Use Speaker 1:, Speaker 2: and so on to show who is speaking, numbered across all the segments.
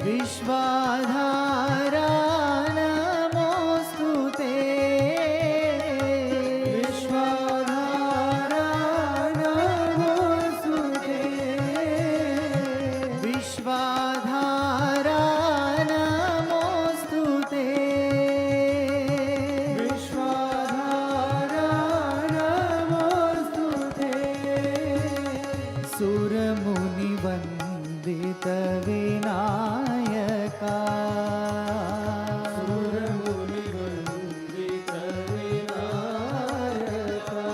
Speaker 1: विश्वाधारा नमोस्तुते विश्वाधारा नमोस्तुते विश्वाधारा नमोस्तुते विश्वाधारा नमोस्तुते सुरमुनिवन्दित विनायका सुरमुनिवन्दित विनायका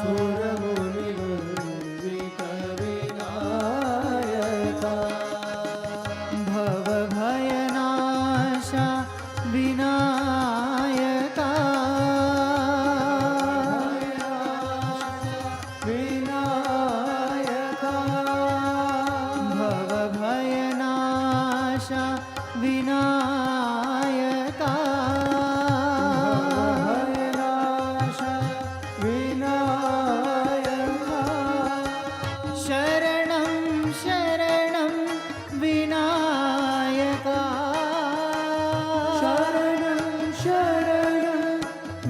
Speaker 1: सुरमुनिवन्दित विनायका भवभयनाशा विनायका विनायका भवभयनाशा विनायका भवभयनाशा विनायका शरणं शरणं विनायका शरणं शरणं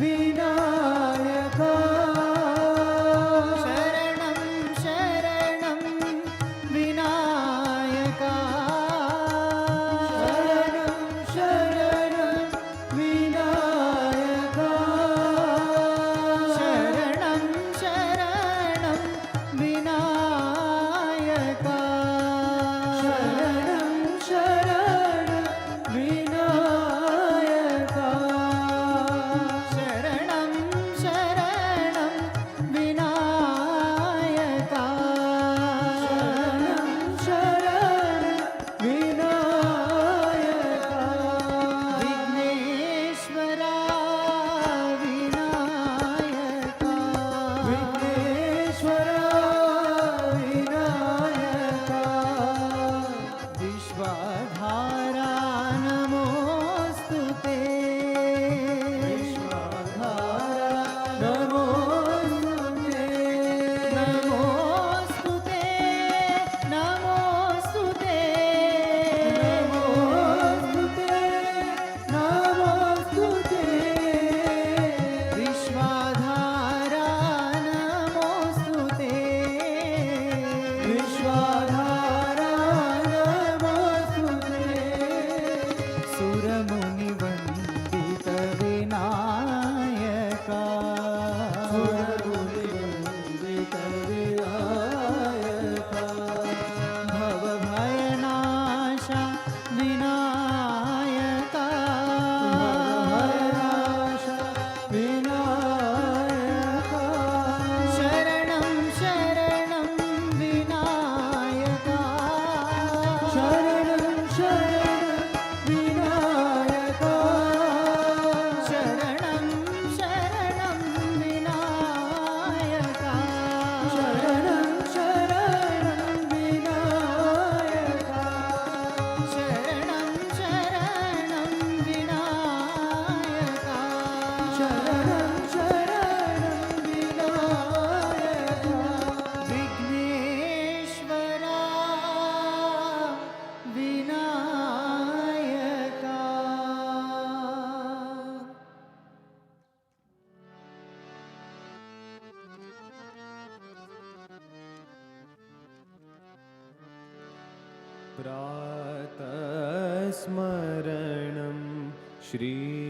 Speaker 1: विनायका शरणं शरणं विनायका शरणं शरणं विनायका शरणं शरणं विनायका शरणं शरणं विनायका शरणं शरणं विनायका शरणं शरणं विनायका विघ्नेश्वरा विनायका विघ्नेश्वरा विनायका विश्वाधारा नमोस्तुते विश्वाधारा नमोस्तुते नमोस्तुते नमोस्तुते नमोस्तुते नमोस्तुते विश्वाधारा नमोस्तुते विश्वाधारा नमोस्तुते सुरमुनिवन्दित विनायका सुरमुनिवन्दित विनायका भवभयनाशा विनायका भवभयनाशा विनायका शरणं शरणं विनायका शरणं शरणं विनायका शरणं शरणं विनायका शरणं शरणं विनायका शरणं शरणं विनायका शरणं शरणं विनायका विघ्नेश्वरा विनायका प्रातस्मरणं श्रीगुरुचरणं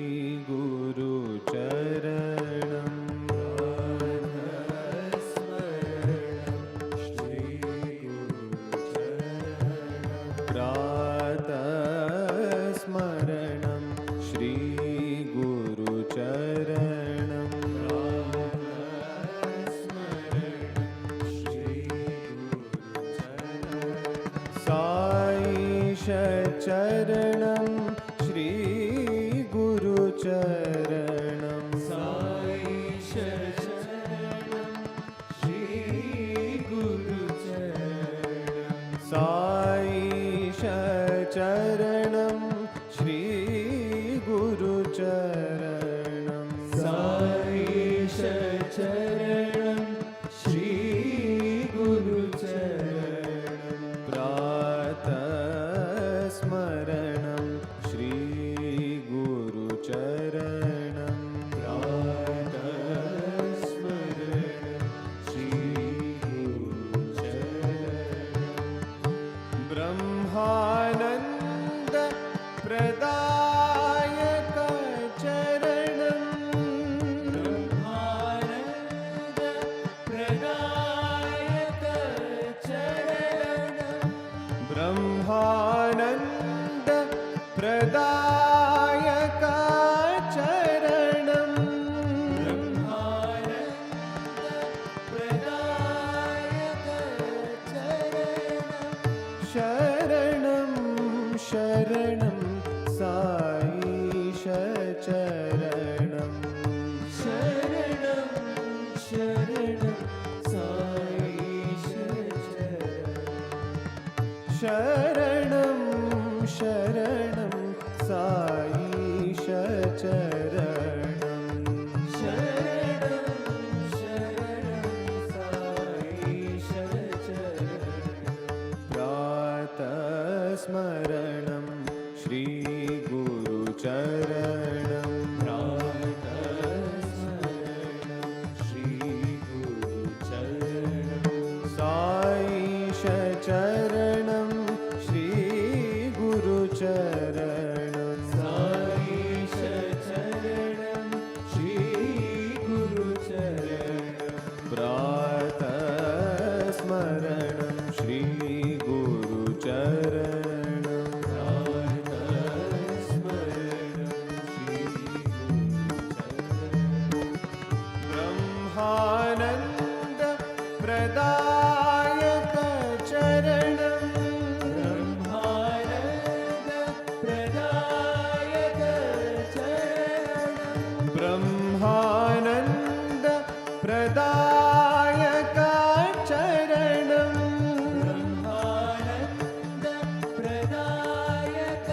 Speaker 1: प्रातस्मरणं श्रीगुरुचरणं साईशचरणं श्रीगुरुचरणं साईशचरणं श्रीगुरुचरणं साईशचरणं श्रीगुरुचरणं साईशचरणं ब्रह्मानन्द प्रदायक चरणं शरणं शरणं साईश चरणं शरणं शरणं साईश शरणं शरणं साईश चरणं शरणं शरणं साईश चरणं प्रातस्मरणं श्रीगुरुचरणं प्रातस्मरणं श्रीगुरुचरणं साईश चरणं श्रीगुरुचरणं साईश चरणं श्रीगुरुचरणं प्रातस्मरणं श्रीगुरुचरणं प्रातस्मरणं श्रीगुरुचरणं ब्रह्मानन्द प्रदायक चरणं ब्रह्मानन्द प्रदायक चरणं ब्रह्मानन्द प्रदायक चरणं ब्रह्मानन्द प्रदायक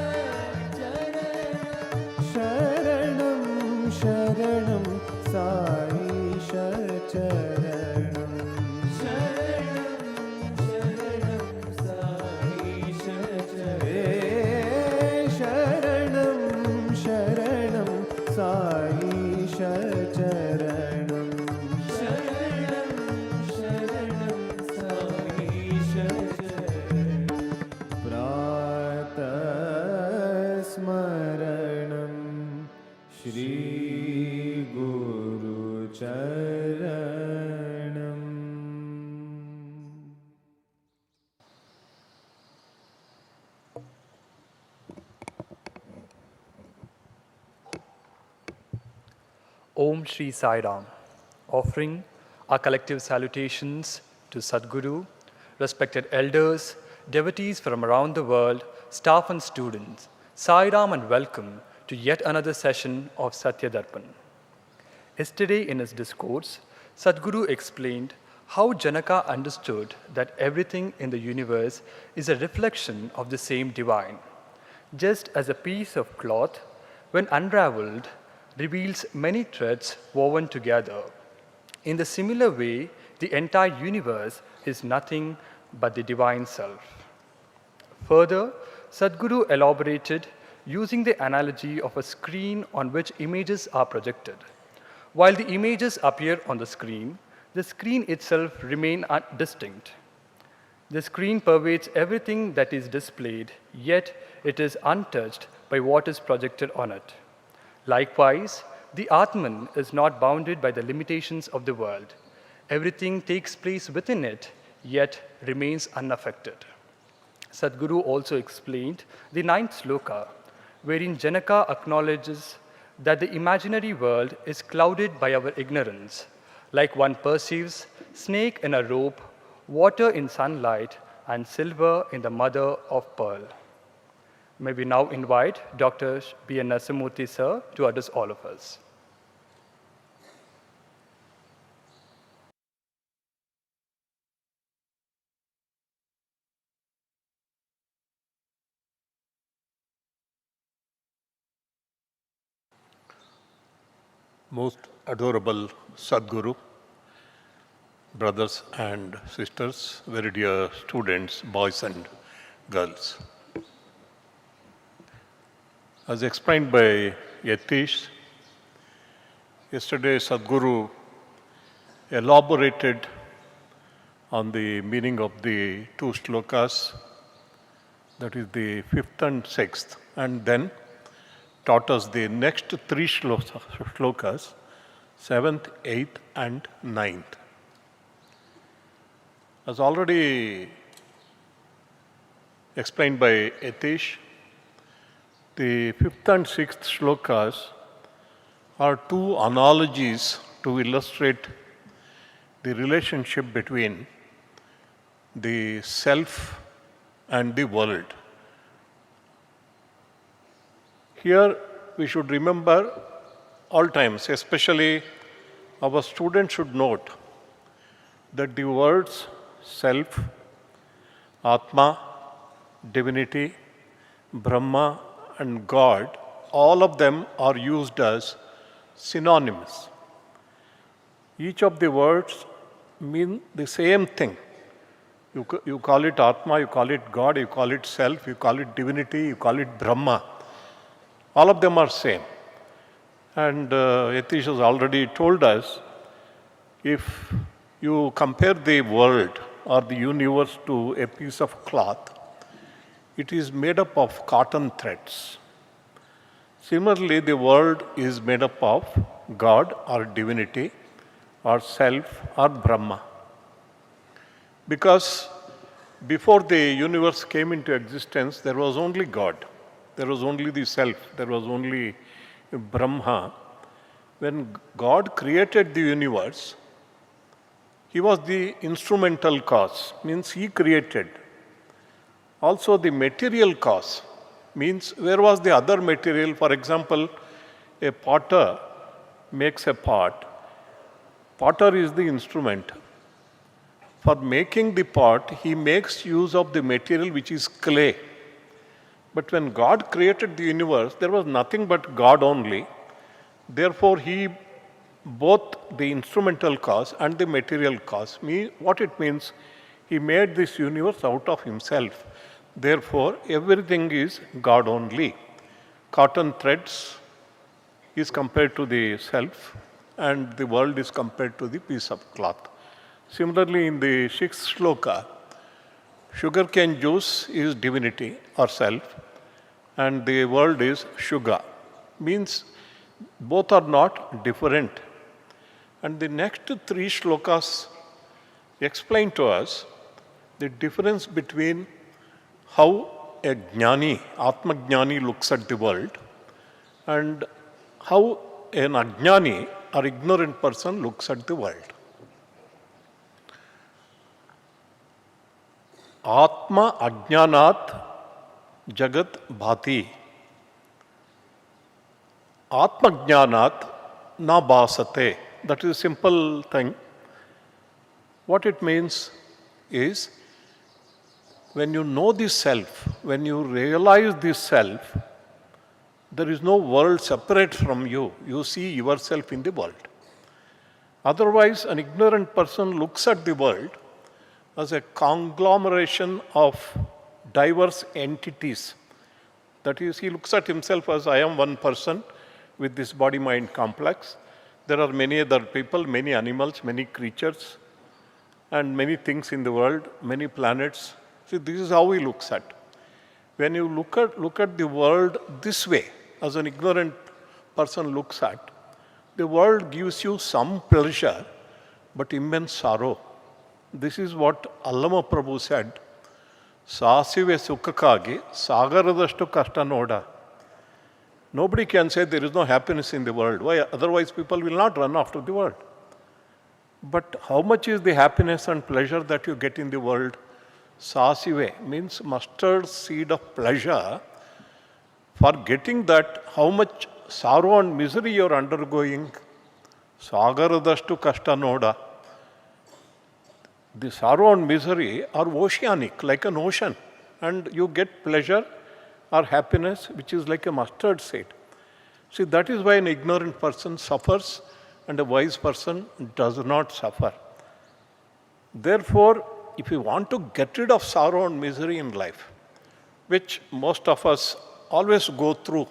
Speaker 1: चरणं शरणं शरणं साईश चरणं शरणं शरणं साईश चरणं शरणं शरणं साईश चरणं शरणं शरणं साईश चरणं प्रातस्मरणं श्रीगुरुचरणम्
Speaker 2: Om Shri Sai Ram, offering our collective salutations to Sadguru, respected elders, devotees from around the world, staff and students. Sai Ram and welcome to yet another session of Satya Darpan. Yesterday in his discourse, Sadguru explained how Janaka understood that everything in the universe is a reflection of the same divine. Just as a piece of cloth, when unraveled, reveals many threads woven together. In the similar way, the entire universe is nothing but the divine self. Further, Sadguru elaborated using the analogy of a screen on which images are projected. While the images appear on the screen itself remains distinct. The screen pervades everything that is displayed, yet it is untouched by what is projected on it. Likewise, the Atman is not bounded by the limitations of the world. Everything takes place within it, yet remains unaffected. Sadguru also explained the 9th sloka, wherein Janaka acknowledges that the imaginary world is clouded by our ignorance, like one perceives snake in a rope, water in sunlight, and silver in the mother of pearl. May we now invite Dr. B.N. Narasimhamurthy sir to address all of us.
Speaker 3: Most adorable Sadguru, brothers and sisters, very dear students, boys and girls. As explained by Yatish, yesterday Sadguru elaborated on the meaning of the two slokas, that is the 5th and 6th, and then taught us the next three slokas, 7th, 8th, and 9th. As already explained by Yatish. The fifth and sixth shlokas are two analogies to illustrate the relationship between the self and the world. Here we should remember all times, especially our students should note that the words self, Atma, divinity, Brahma and God, all of them are used as synonyms. Each of the words mean the same thing. You call it Atma, you call it God, you call it self, you call it divinity, you call it Brahma. All of them are same. And Yatish has already told us, if you compare the world or the universe to a piece of cloth, it is made up of cotton threads. Similarly, the world is made up of God or divinity or self or Brahma. Because before the universe came into existence, there was only God. There was only the self. There was only Brahma. When God created the universe, He was the instrumental cause, means He created. Also the material cause, means where was the other material? For example, a potter makes a pot. Potter is the instrument. For making the pot, he makes use of the material which is clay. But when God created the universe, there was nothing but God only. Therefore, He both the instrumental cause and the material cause. What it means, He made this universe out of Himself. Therefore, everything is God only. Cotton threads is compared to the self, and the world is compared to the piece of cloth. Similarly, in the sixth shloka, sugarcane juice is divinity or self, and the world is sugar. Means both are not different. And the next three shlokas explain to us the difference between how a jnani, Atma Jnani looks at the world, and how an ajnani or ignorant person looks at the world. Atma ajnanat jagat bhati. Atma jnanat na bhasate. That is a simple thing. What it means is, when you know the self, when you realize the self, there is no world separate from you. You see yourself in the world. Otherwise, an ignorant person looks at the world as a conglomeration of diverse entities. That is, he looks at himself as, I am one person with this body-mind complex. There are many other people, many animals, many creatures, and many things in the world, many planets. See, this is how he looks at. When you look at the world this way, as an ignorant person looks at, the world gives you some pleasure, but immense sorrow. This is what Allama Prabhu said, Sasive Sukkakagi, Sagaradashtu Kashta Noda. Nobody can say there is no happiness in the world. Why? Otherwise people will not run after the world. But how much is the happiness and pleasure that you get in the world? Sasive means mustard seed of pleasure. For getting that, how much sorrow and misery you are undergoing? Sagaradashtu Kashta Noda. The sorrow and misery are oceanic, like an ocean. And you get pleasure or happiness, which is like a mustard seed. See, that is why an ignorant person suffers and a wise person does not suffer. Therefore, if you want to get rid of sorrow and misery in life, which most of us always go through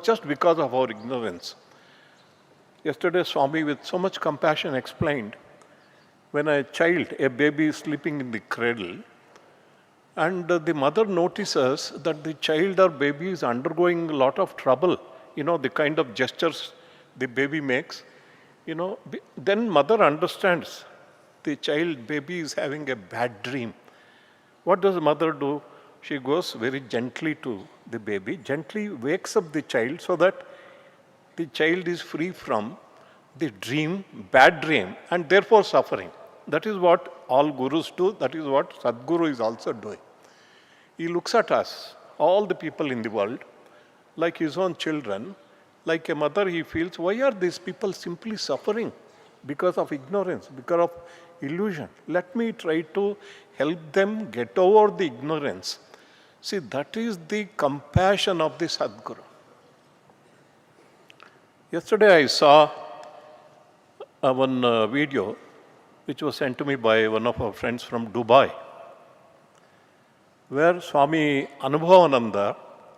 Speaker 3: just because of our ignorance. Yesterday, Swami, with so much compassion, explained, when a baby is sleeping in the cradle, and the mother notices that the child or baby is undergoing a lot of trouble, the kind of gestures the baby makes, then mother understands the baby is having a bad dream. What does mother do? she goes very gently to the baby, gently wakes up the child so that the child is free from the dream, bad dream, and therefore suffering. That is what all gurus do. That is what Sadhguru is also doing. He looks at us, all the people in the world, like his own children. Like a mother, he feels, why are these people simply suffering? Because of ignorance, because of illusion. Let me try to help them get over the ignorance. See, that is the compassion of the Sadhguru. Yesterday I saw one video which was sent to me by one of our friends from Dubai, where Swami Anubhavananda,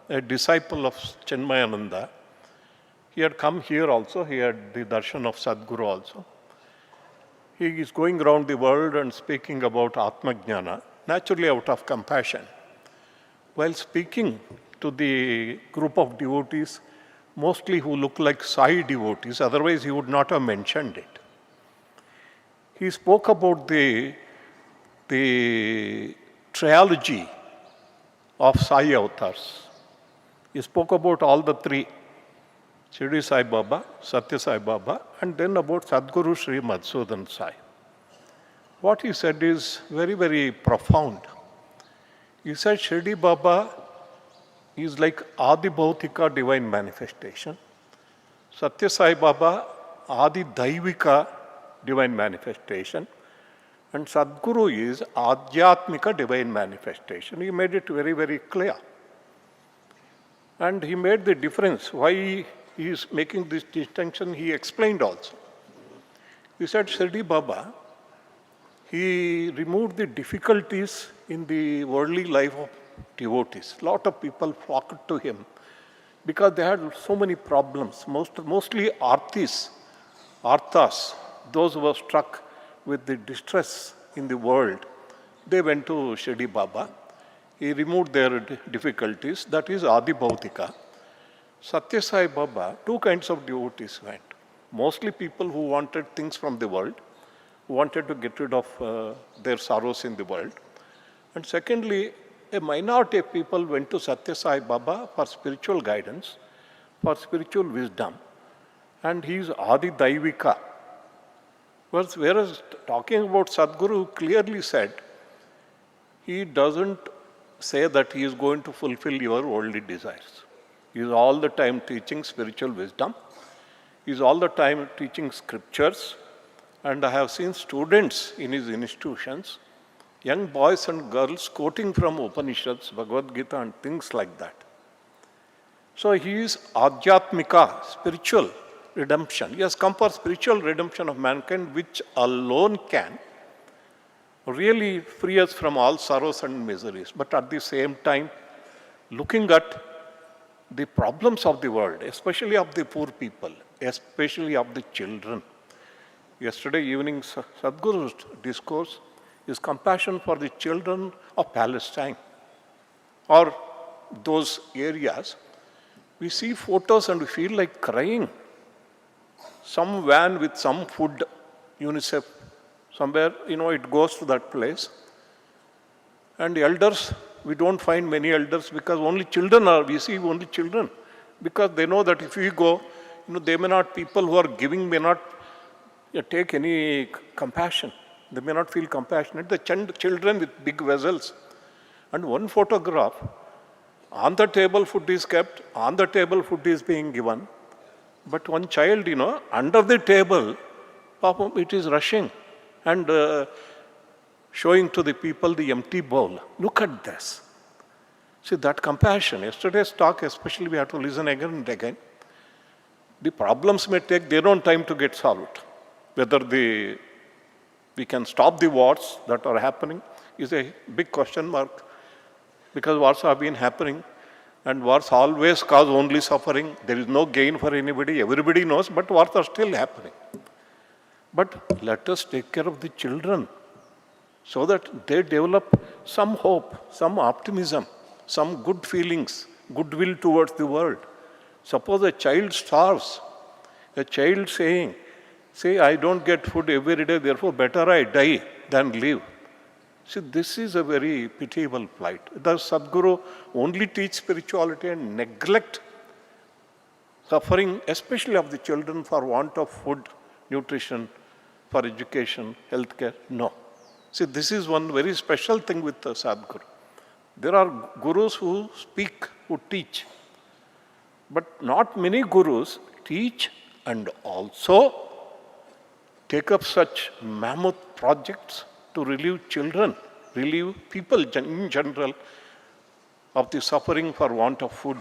Speaker 3: a disciple of Chenmayananda, he had come here also, he had the darshan of Sadhguru also. He is going around the world and speaking about Atma Jnana, naturally out of compassion. While speaking to the group of devotees, mostly who look like Sai devotees, otherwise he would not have mentioned it. He spoke about the trilogy of Sai avatars. He spoke about all the three, Shirdi Sai Baba, Sathya Sai Baba, and then about Sadhguru Sri Madhusudan Sai. What he said is very, very profound. He said Shirdi Baba is like Adi Bhautika divine manifestation. Sathya Sai Baba, Adi Daivika divine manifestation. And Sadhguru is Adhyatmika divine manifestation. He made it very, very clear. And he made the difference. Why he is making this distinction, he explained also. He said Shirdi Baba, he removed the difficulties in the worldly life of devotees. A lot of people flocked to him because they had so many problems, mostly arthas, those who were struck with the distress in the world. They went to Shirdi Baba. He removed their difficulties, that is Adi Bhautika. Sathya Sai Baba, two kinds of devotees went. Mostly people who wanted things from the world, who wanted to get rid of their sorrows in the world. And secondly, a minority of people went to Sathya Sai Baba for spiritual guidance, for spiritual wisdom. And he is Adi Daivika. Whereas talking about Sadhguru clearly said, he doesn't say that he is going to fulfill your worldly desires. He is all the time teaching spiritual wisdom. He is all the time teaching scriptures. And I have seen students in his institutions, young boys and girls quoting from Upanishads, Bhagavad Gita and things like that. So he is Adhyatmika, spiritual redemption. He has come for spiritual redemption of mankind, which alone can really free us from all sorrows and miseries. But at the same time, looking at the problems of the world, especially of the poor people, especially of the children. Yesterday evening, Sadhguru's discourse is compassion for the children of Palestine or those areas. We see photos and we feel like crying. Some van with some food, UNICEF, somewhere, it goes to that place. And elders, we don't find many elders because we see only children. Because they know that if we go, people who are giving may not take any compassion. They may not feel compassionate. The children with big vessels. And one photograph, on the table food is kept, on the table food is being given. But one child, under the table, it is rushing and showing to the people the empty bowl. Look at this. See, that compassion. Yesterday's talk, especially, we have to listen again and again. The problems may take their own time to get solved. Whether we can stop the wars that are happening is a big question mark, because wars have been happening and wars always cause only suffering. There is no gain for anybody. Everybody knows, but wars are still happening. But let us take care of the children so that they develop some hope, some optimism, some good feelings, goodwill towards the world. Suppose a child starves, a child saying, I don't get food every day, therefore better I die than live. See, this is a very pitiable plight. Does Sadhguru only teach spirituality and neglect suffering, especially of the children for want of food, nutrition, for education, healthcare? No. See, this is one very special thing with the Sadhguru. There are gurus who speak, who teach. But not many gurus teach and also take up such mammoth projects to relieve children, relieve people in general of the suffering for want of food,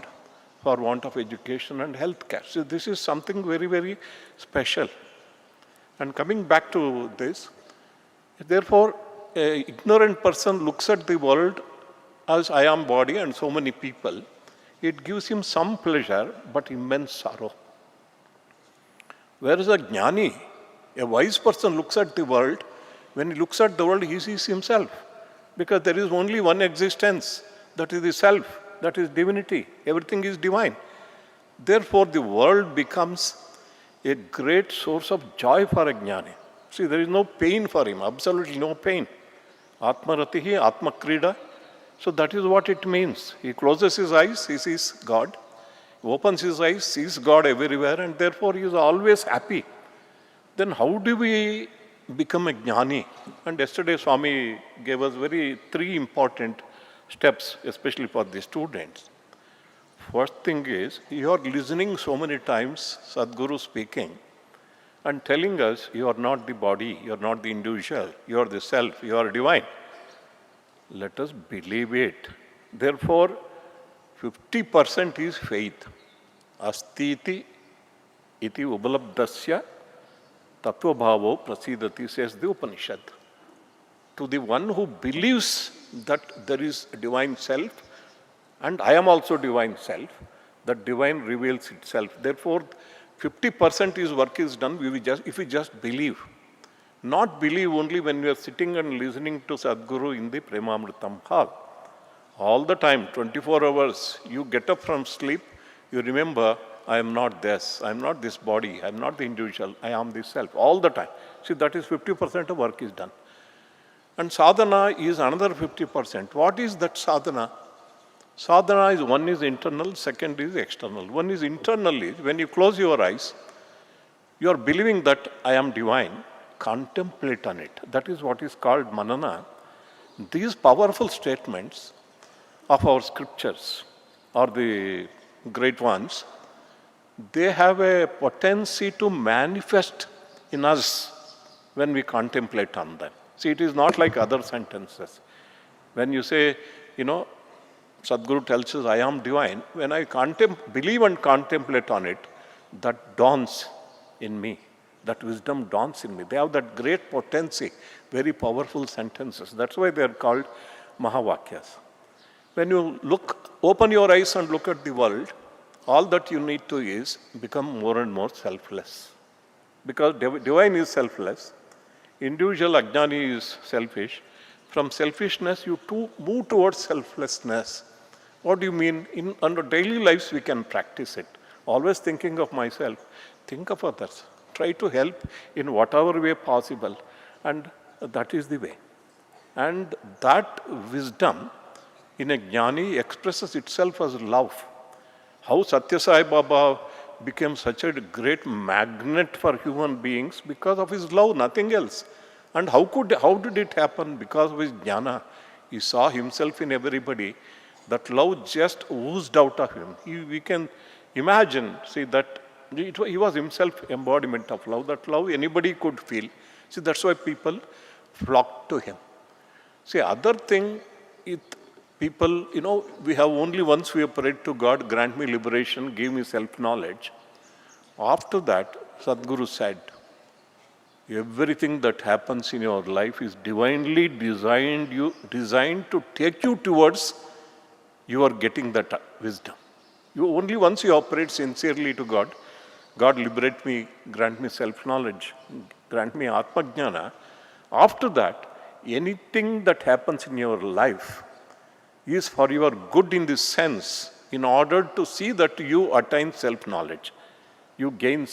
Speaker 3: for want of education and health care. So this is something very, very special. And coming back to this, therefore, an ignorant person looks at the world as I am body and so many people. It gives him some pleasure, but immense sorrow. Whereas a jnani, a wise person, looks at the world. When he looks at the world, he sees himself. Because there is only one existence, that is the self, that is divinity. Everything is divine. Therefore, the world becomes a great source of joy for a jnani. See, there is no pain for him, absolutely no pain. Atma ratihi, atma krida. So that is what it means. He closes his eyes, he sees God. He opens his eyes, sees God everywhere, and therefore he is always happy. Then how do we become a jnani? And yesterday Swami gave us three important steps, especially for the students. First thing is, you are listening so many times, Sadhguru speaking, and telling us you are not the body, you are not the individual, you are the self, you are divine. Let us believe it. Therefore, 50% is faith. Astiti iti ubalabdasya tattvabhavo prasidati, says the Upanishad. To the one who believes that there is a divine self, and I am also divine self, that divine reveals itself. Therefore, 50% is work is done if we just believe. Not believe only when we are sitting and listening to Sadhguru in the Premamrutham hall. All the time, 24 hours, you get up from sleep, you remember, I am not this, I am not this body, I am not the individual, I am the self, all the time. See, that is 50% of work is done. And sadhana is another 50%. What is that sadhana? Sadhana is, one is internal, second is external. One is internal is, when you close your eyes, you are believing that I am divine, contemplate on it. That is what is called manana. These powerful statements of our scriptures, or the great ones, they have a potency to manifest in us when we contemplate on them. See, it is not like other sentences. When you say, Sadhguru tells us, I am divine, when I believe and contemplate on it, that dawns in me. That wisdom dawns in me. They have that great potency, very powerful sentences. That's why they are called Mahavakyas. When you open your eyes and look at the world, all that you need to is become more and more selfless. Because divine is selfless, individual ajnani is selfish. From selfishness, you move towards selflessness. What do you mean? In our daily lives, we can practice it. Always thinking of myself, think of others. Try to help in whatever way possible. And that is the way. And that wisdom in a jnani expresses itself as love. How Sathya Sai Baba became such a great magnet for human beings because of his love, nothing else. And how did it happen? Because of his jnana. He saw himself in everybody. That love just oozed out of him. We can imagine, see, that he was himself embodiment of love. That love anybody could feel. See, that's why people flocked to him. See, other thing, people, we have only once we have prayed to God, grant me liberation, give me self-knowledge. After that, Sadhguru said, everything that happens in your life is divinely designed to take you towards you are getting that wisdom. Only once you operate sincerely to God, God liberate me, grant me self-knowledge, grant me Atma Jnana. After that, anything that happens in your life is for your good in this sense, in order to see that you attain self-knowledge. You gain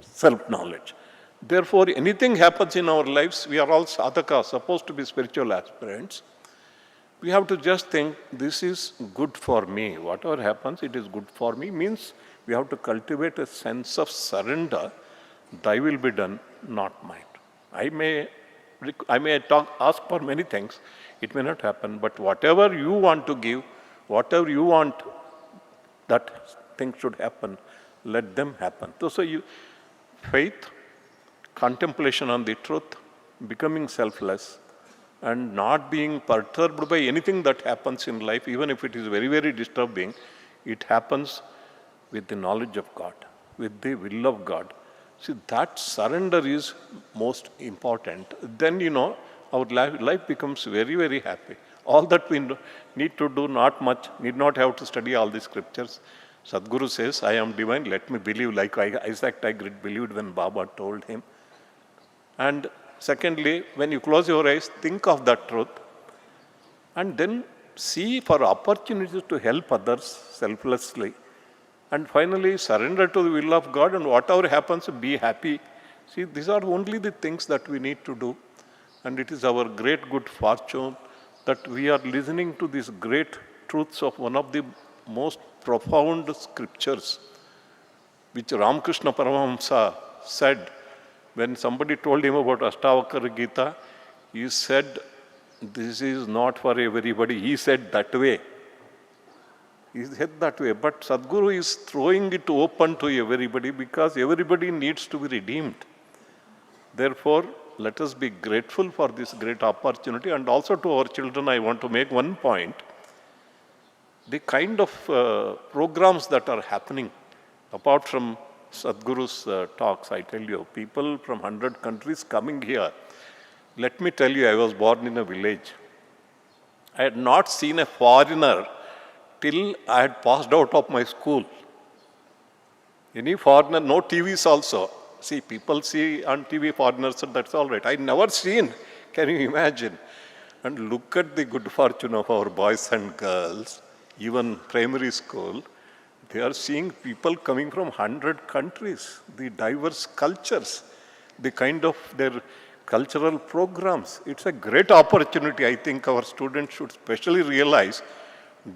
Speaker 3: self-knowledge. Therefore, anything happens in our lives, we are all sadhakas, supposed to be spiritual aspirants. We have to just think, this is good for me. Whatever happens, it is good for me, means we have to cultivate a sense of surrender. Thy will be done, not mine. I may ask for many things. It may not happen, but whatever you want to give, whatever you want that things should happen, let them happen. So faith, contemplation on the truth, becoming selfless, and not being perturbed by anything that happens in life, even if it is very, very disturbing, it happens with the knowledge of God, with the will of God. See, that surrender is most important. Then, our life becomes very, very happy. All that we need to do, not much, need not have to study all the scriptures. Sadhguru says, I am divine, let me believe, like Isaac Tiger believed when Baba told him. And secondly, when you close your eyes, think of that truth, and then see for opportunities to help others selflessly. And finally, surrender to the will of God, and whatever happens, be happy. See, these are only the things that we need to do. And it is our great good fortune that we are listening to these great truths of one of the most profound scriptures, which Ramakrishna Paramahamsa said when somebody told him about Ashtavakra Gita. He said, this is not for everybody. He said that way. He said that way. But Sadhguru is throwing it open to everybody because everybody needs to be redeemed. Therefore, let us be grateful for this great opportunity. And also to our children, I want to make one point. The kind of programs that are happening, apart from Sadhguru's talks, I tell you, people from 100 countries coming here. Let me tell you, I was born in a village. I had not seen a foreigner till I had passed out of my school. Any foreigner, no TVs also. See, people see on TV foreigners, and that's all right. I never seen. Can you imagine? And look at the good fortune of our boys and girls, even primary school. They are seeing people coming from 100 countries, the diverse cultures, the kind of their cultural programs. It's a great opportunity. I think our students should especially realize,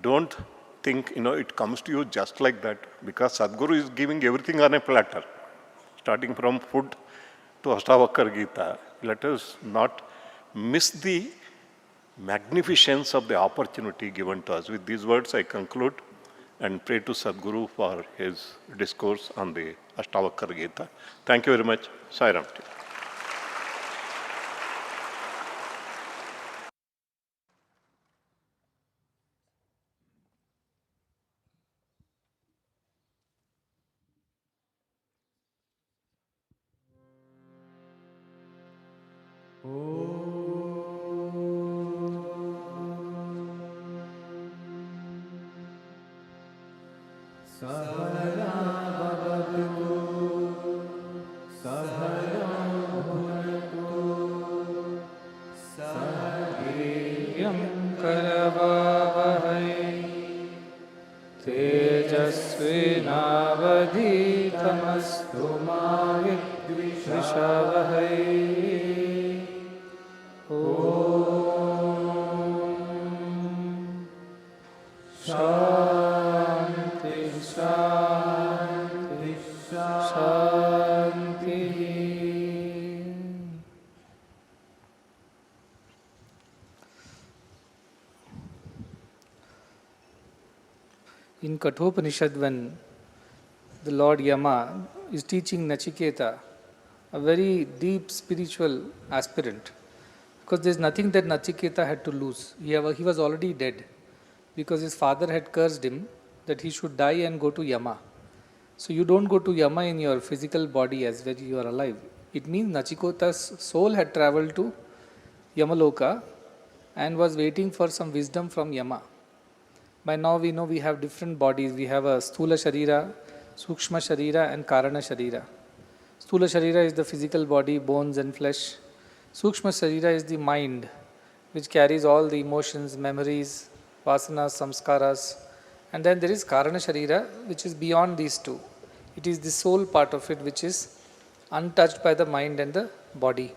Speaker 3: don't think, it comes to you just like that, because Sadhguru is giving everything on a platter, starting from food to Ashtavakra Gita. Let us not miss the magnificence of the opportunity given to us. With these words, I conclude and pray to Sadhguru for his discourse on the Ashtavakra Gita. Thank you very much. Sai Ram.
Speaker 1: तेजस्विनावधीतमस्तु मा विद्विषावहै। शान्ति शान्ति शान्ति।
Speaker 4: In Kathopanishad, when the Lord Yama is teaching Nachiketa, a very deep spiritual aspirant, because there is nothing that Nachiketa had to lose. He was already dead, because his father had cursed him that he should die and go to Yama. So you don't go to Yama in your physical body as when you are alive. It means Nachiketa's soul had traveled to Yamaloka and was waiting for some wisdom from Yama. By now we know we have different bodies. We have a Sthula Sharira, Sukshma Sharira and Karana Sharira. Sthula Sharira is the physical body, bones and flesh. Sukshma Sharira is the mind, which carries all the emotions, memories, vasanas, samskaras. And then there is Karana Sharira, which is beyond these two. It is the soul part of it which is untouched by the mind and the body.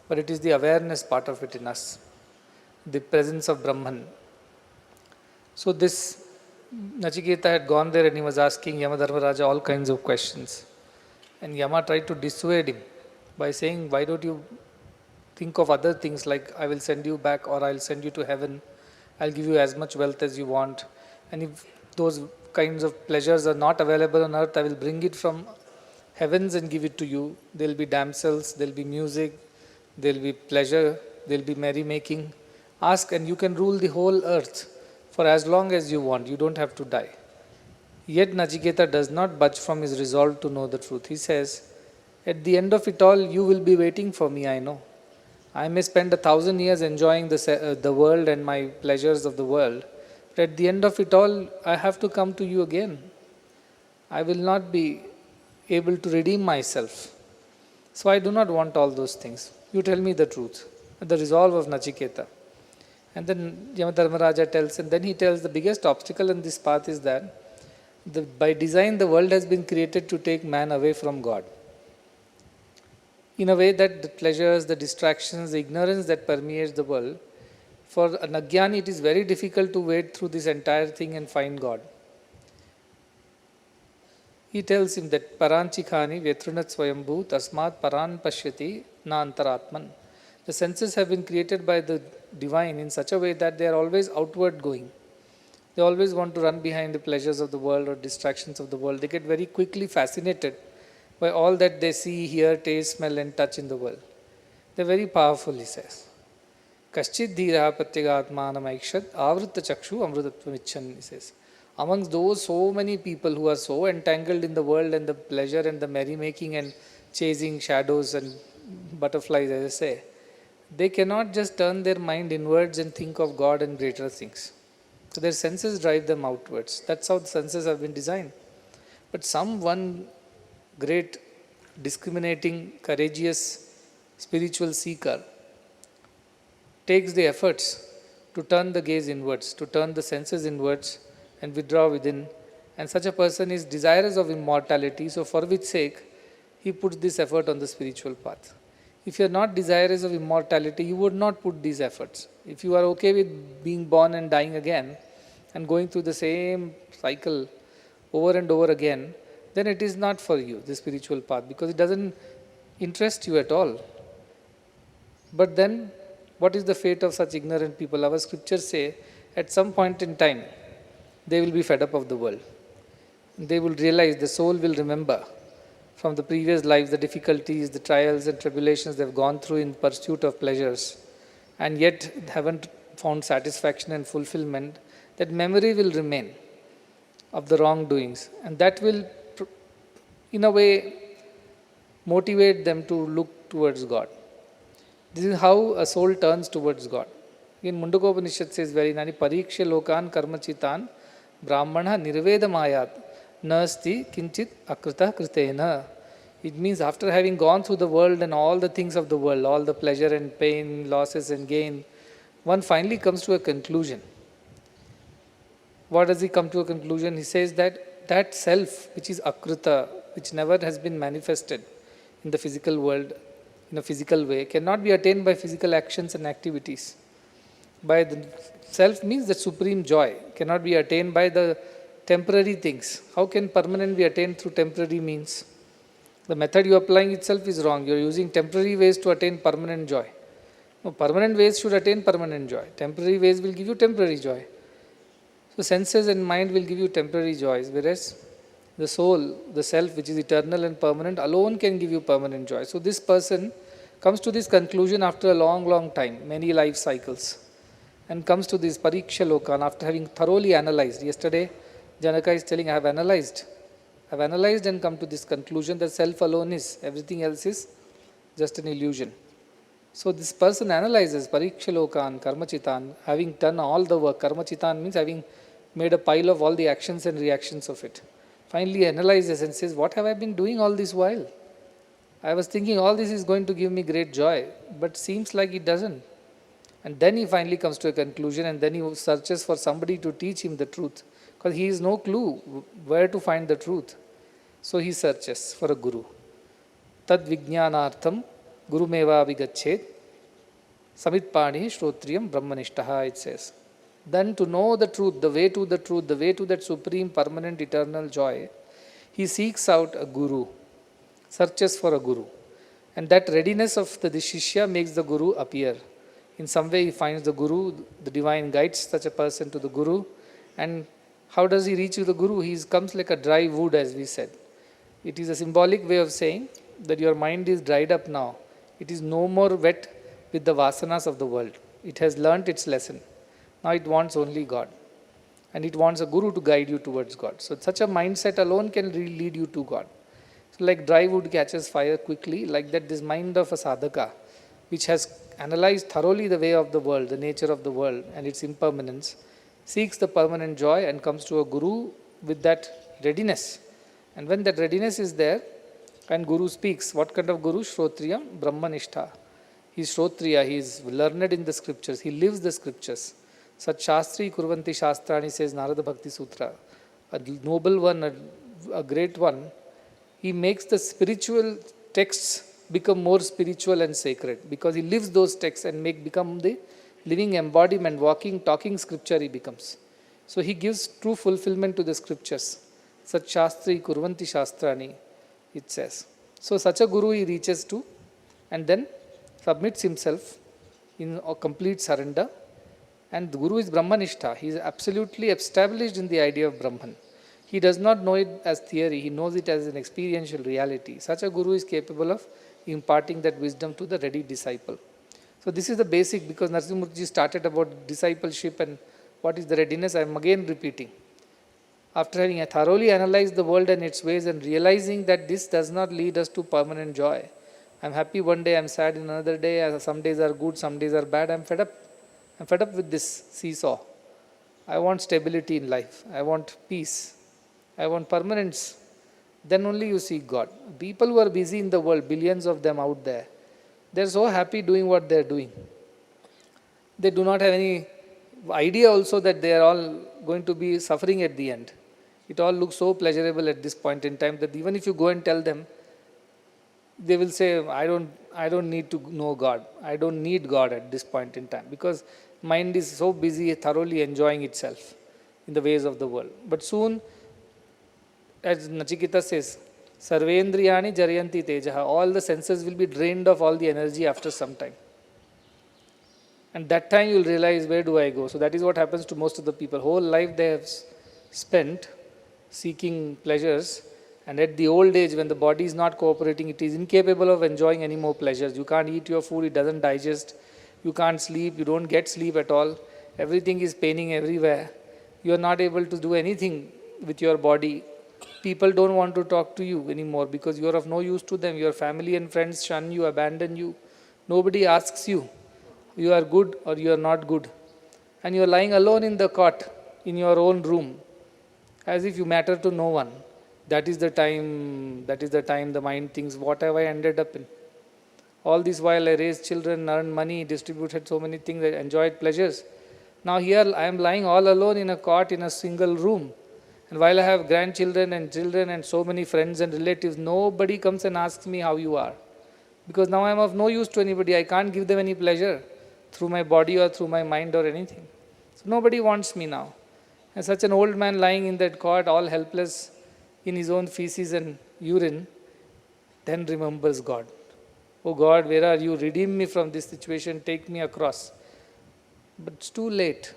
Speaker 4: But it is the awareness part of it in us, the presence of Brahman. So this Nachiketa had gone there and he was asking Yamadharmaraja all kinds of questions. And Yama tried to dissuade him by saying, why don't you think of other things like I will send you back, or I'll send you to heaven, I'll give you as much wealth as you want. And if those kinds of pleasures are not available on earth, I will bring it from heavens and give it to you. There will be damsels, there will be music, there will be pleasure, there will be merrymaking. Ask and you can rule the whole earth for as long as you want. You don't have to die. Yet Nachiketa does not budge from his resolve to know the truth. He says, at the end of it all, you will be waiting for me, I know. I may spend 1,000 years enjoying the world and my pleasures of the world, but at the end of it all, I have to come to you again. I will not be able to redeem myself. So I do not want all those things. You tell me the truth. The resolve of Nachiketa. And then Yamadharmaraja tells, and then he tells the biggest obstacle in this path is that by design the world has been created to take man away from God. In a way that the pleasures, the distractions, the ignorance that permeates the world, for an Ajnani it is very difficult to wade through this entire thing and find God. He tells him that Paranchikhani Vetrunat Swayambhu Tasmat Paran Pashyati Na Antaratman. The senses have been created by the divine in such a way that they are always outward going. They always want to run behind the pleasures of the world or distractions of the world. They get very quickly fascinated by all that they see, hear, taste, smell and touch in the world. They are very powerful, he says. Kaschid dhira pratyagatmanam aikshad avrutta chakshu amrutatvam icchan, he says. Amongst those so many people who are so entangled in the world and the pleasure and the merrymaking and chasing shadows and butterflies, as I say, they cannot just turn their mind inwards and think of God and greater things. So their senses drive them outwards. That's how the senses have been designed. But one great, discriminating, courageous, spiritual seeker takes the efforts to turn the gaze inwards, to turn the senses inwards and withdraw within. And such a person is desirous of immortality, so for which sake he puts this effort on the spiritual path. If you are not desirous of immortality, you would not put these efforts. If you are okay with being born and dying again and going through the same cycle over and over again, then it is not for you, the spiritual path, because it doesn't interest you at all. But then, what is the fate of such ignorant people? Our scriptures say, at some point in time, they will be fed up of the world. They will realize, the soul will remember from the previous lives, the difficulties, the trials and tribulations they have gone through in pursuit of pleasures, and yet haven't found satisfaction and fulfillment. That memory will remain of the wrongdoings, and that will, in a way, motivate them to look towards God. This is how a soul turns towards God. Again, Mundakopanishad says very nicely, Pariksha lokan karmachitan brahmana nirvedamayat nasti kinchit akrita kritena. It means after having gone through the world and all the things of the world, all the pleasure and pain, losses and gain, one finally comes to a conclusion. What does he come to a conclusion? He says that self, which is akrita, which never has been manifested in the physical world in a physical way, cannot be attained by physical actions and activities. By the self means the supreme joy, cannot be attained by the temporary things. How can permanent be attained through temporary means? The method you are applying itself is wrong. You are using temporary ways to attain permanent joy. No, permanent ways should attain permanent joy. Temporary ways will give you temporary joy. So senses and mind will give you temporary joys, whereas the soul, the self, which is eternal and permanent, alone can give you permanent joy. So this person comes to this conclusion after a long, long time, many life cycles, and comes to this Pariksha Lokan after having thoroughly analyzed. Yesterday, Janaka is telling, I have analyzed and come to this conclusion that self alone is, everything else is just an illusion. So this person analyzes Pariksha Lokan, Karmachitan, having done all the work. Karmachitan means having made a pile of all the actions and reactions of it. Finally analyzes and says, what have I been doing all this while? I was thinking all this is going to give me great joy, but seems like it doesn't. And then he finally comes to a conclusion, and then he searches for somebody to teach him the truth, because he has no clue where to find the truth. So he searches for a guru. tad vijnanartham gurumeva vigachet samitpani shrotriyam brahmanishtaha, it says. Then to know the truth, the way to the truth, the way to that supreme, permanent, eternal joy, he seeks out a guru, searches for a guru. And that readiness of the Shishya makes the guru appear. In some way he finds the guru, the divine guides such a person to the guru. And how does he reach the guru? He comes like a dry wood, as we said. It is a symbolic way of saying that your mind is dried up now. It is no more wet with the vasanas of the world. It has learnt its lesson. Now it wants only God. And it wants a guru to guide you towards God. So such a mindset alone can lead you to God. So like dry wood catches fire quickly, like that this mind of a sadhaka, which has analyzed thoroughly the way of the world, the nature of the world and its impermanence, seeks the permanent joy and comes to a guru with that readiness. And when that readiness is there, and guru speaks, what kind of guru? Shrotriyam Brahmanishta. He is Shrotriya, he is learned in the scriptures, he lives the scriptures. Sat Shastri Kurvanti Shastrani, says Narada Bhakti Sutra. A noble one, a great one, he makes the spiritual texts become more spiritual and sacred because he lives those texts and become the living embodiment, walking, talking scripture he becomes. So he gives true fulfillment to the scriptures. Sat Shastri Kurvanti Shastrani, it says. So such a guru he reaches to and then submits himself in a complete surrender. And the guru is Brahmanishta. He is absolutely established in the idea of Brahman. He does not know it as theory, he knows it as an experiential reality. Such a guru is capable of imparting that wisdom to the ready disciple. So this is the basic, because Narasimhamurti started about discipleship and what is the readiness. I am again repeating. After having thoroughly analyzed the world and its ways and realizing that this does not lead us to permanent joy. I am happy one day, I am sad in another day, some days are good, some days are bad, I am fed up. I am fed up with this seesaw. I want stability in life. I want peace. I want permanence. Then only you seek God. People who are busy in the world, billions of them out there, they are so happy doing what they are doing. They do not have any idea also that they are all going to be suffering at the end. It all looks so pleasurable at this point in time that even if you go and tell them, they will say, I don't need to know God. I don't need God at this point in time, because mind is so busy thoroughly enjoying itself in the ways of the world. But soon, as Nachiketa says, Sarvendriyani Jarayanti Tejaha, all the senses will be drained of all the energy after some time. And that time you will realize, where do I go? So that is what happens to most of the people. Whole life they have spent seeking pleasures, and at the old age when the body is not cooperating, it is incapable of enjoying any more pleasures. You can't eat your food, it doesn't digest. You can't sleep, you don't get sleep at all. Everything is paining everywhere. You are not able to do anything with your body. People don't want to talk to you anymore because you are of no use to them. Your family and friends shun you, abandon you. Nobody asks you, you are good or you are not good. And you are lying alone in the cot, in your own room, as if you matter to no one. That is the time the mind thinks, what have I ended up in? All this while I raised children, earned money, distributed so many things, I enjoyed pleasures. Now here I am lying all alone in a cot in a single room. And while I have grandchildren and children and so many friends and relatives, nobody comes and asks me how you are. Because now I am of no use to anybody. I can't give them any pleasure through my body or through my mind or anything. So nobody wants me now. And such an old man lying in that cot, all helpless in his own feces and urine, then remembers God. Oh God, where are you? Redeem me from this situation. Take me across. But it's too late.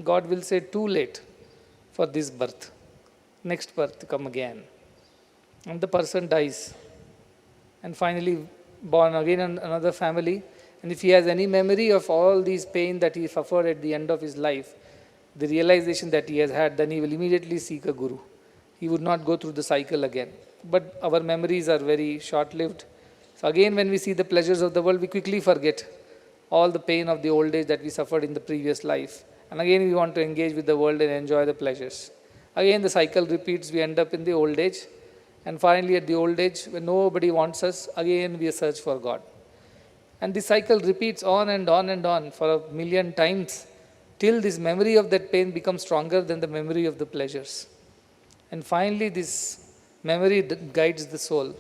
Speaker 4: God will say, too late for this birth. Next birth, come again. And the person dies. And finally born again in another family. And if he has any memory of all these pain that he suffered at the end of his life, the realization that he has had, then he will immediately seek a guru. He would not go through the cycle again. But our memories are very short-lived. So again, when we see the pleasures of the world, we quickly forget all the pain of the old age that we suffered in the previous life. And again, we want to engage with the world and enjoy the pleasures. Again, the cycle repeats. We end up in the old age. And finally, at the old age, when nobody wants us, again we search for God. And this cycle repeats on and on and on for 1,000,000 times, till this memory of that pain becomes stronger than the memory of the pleasures. And finally, this memory guides the soul.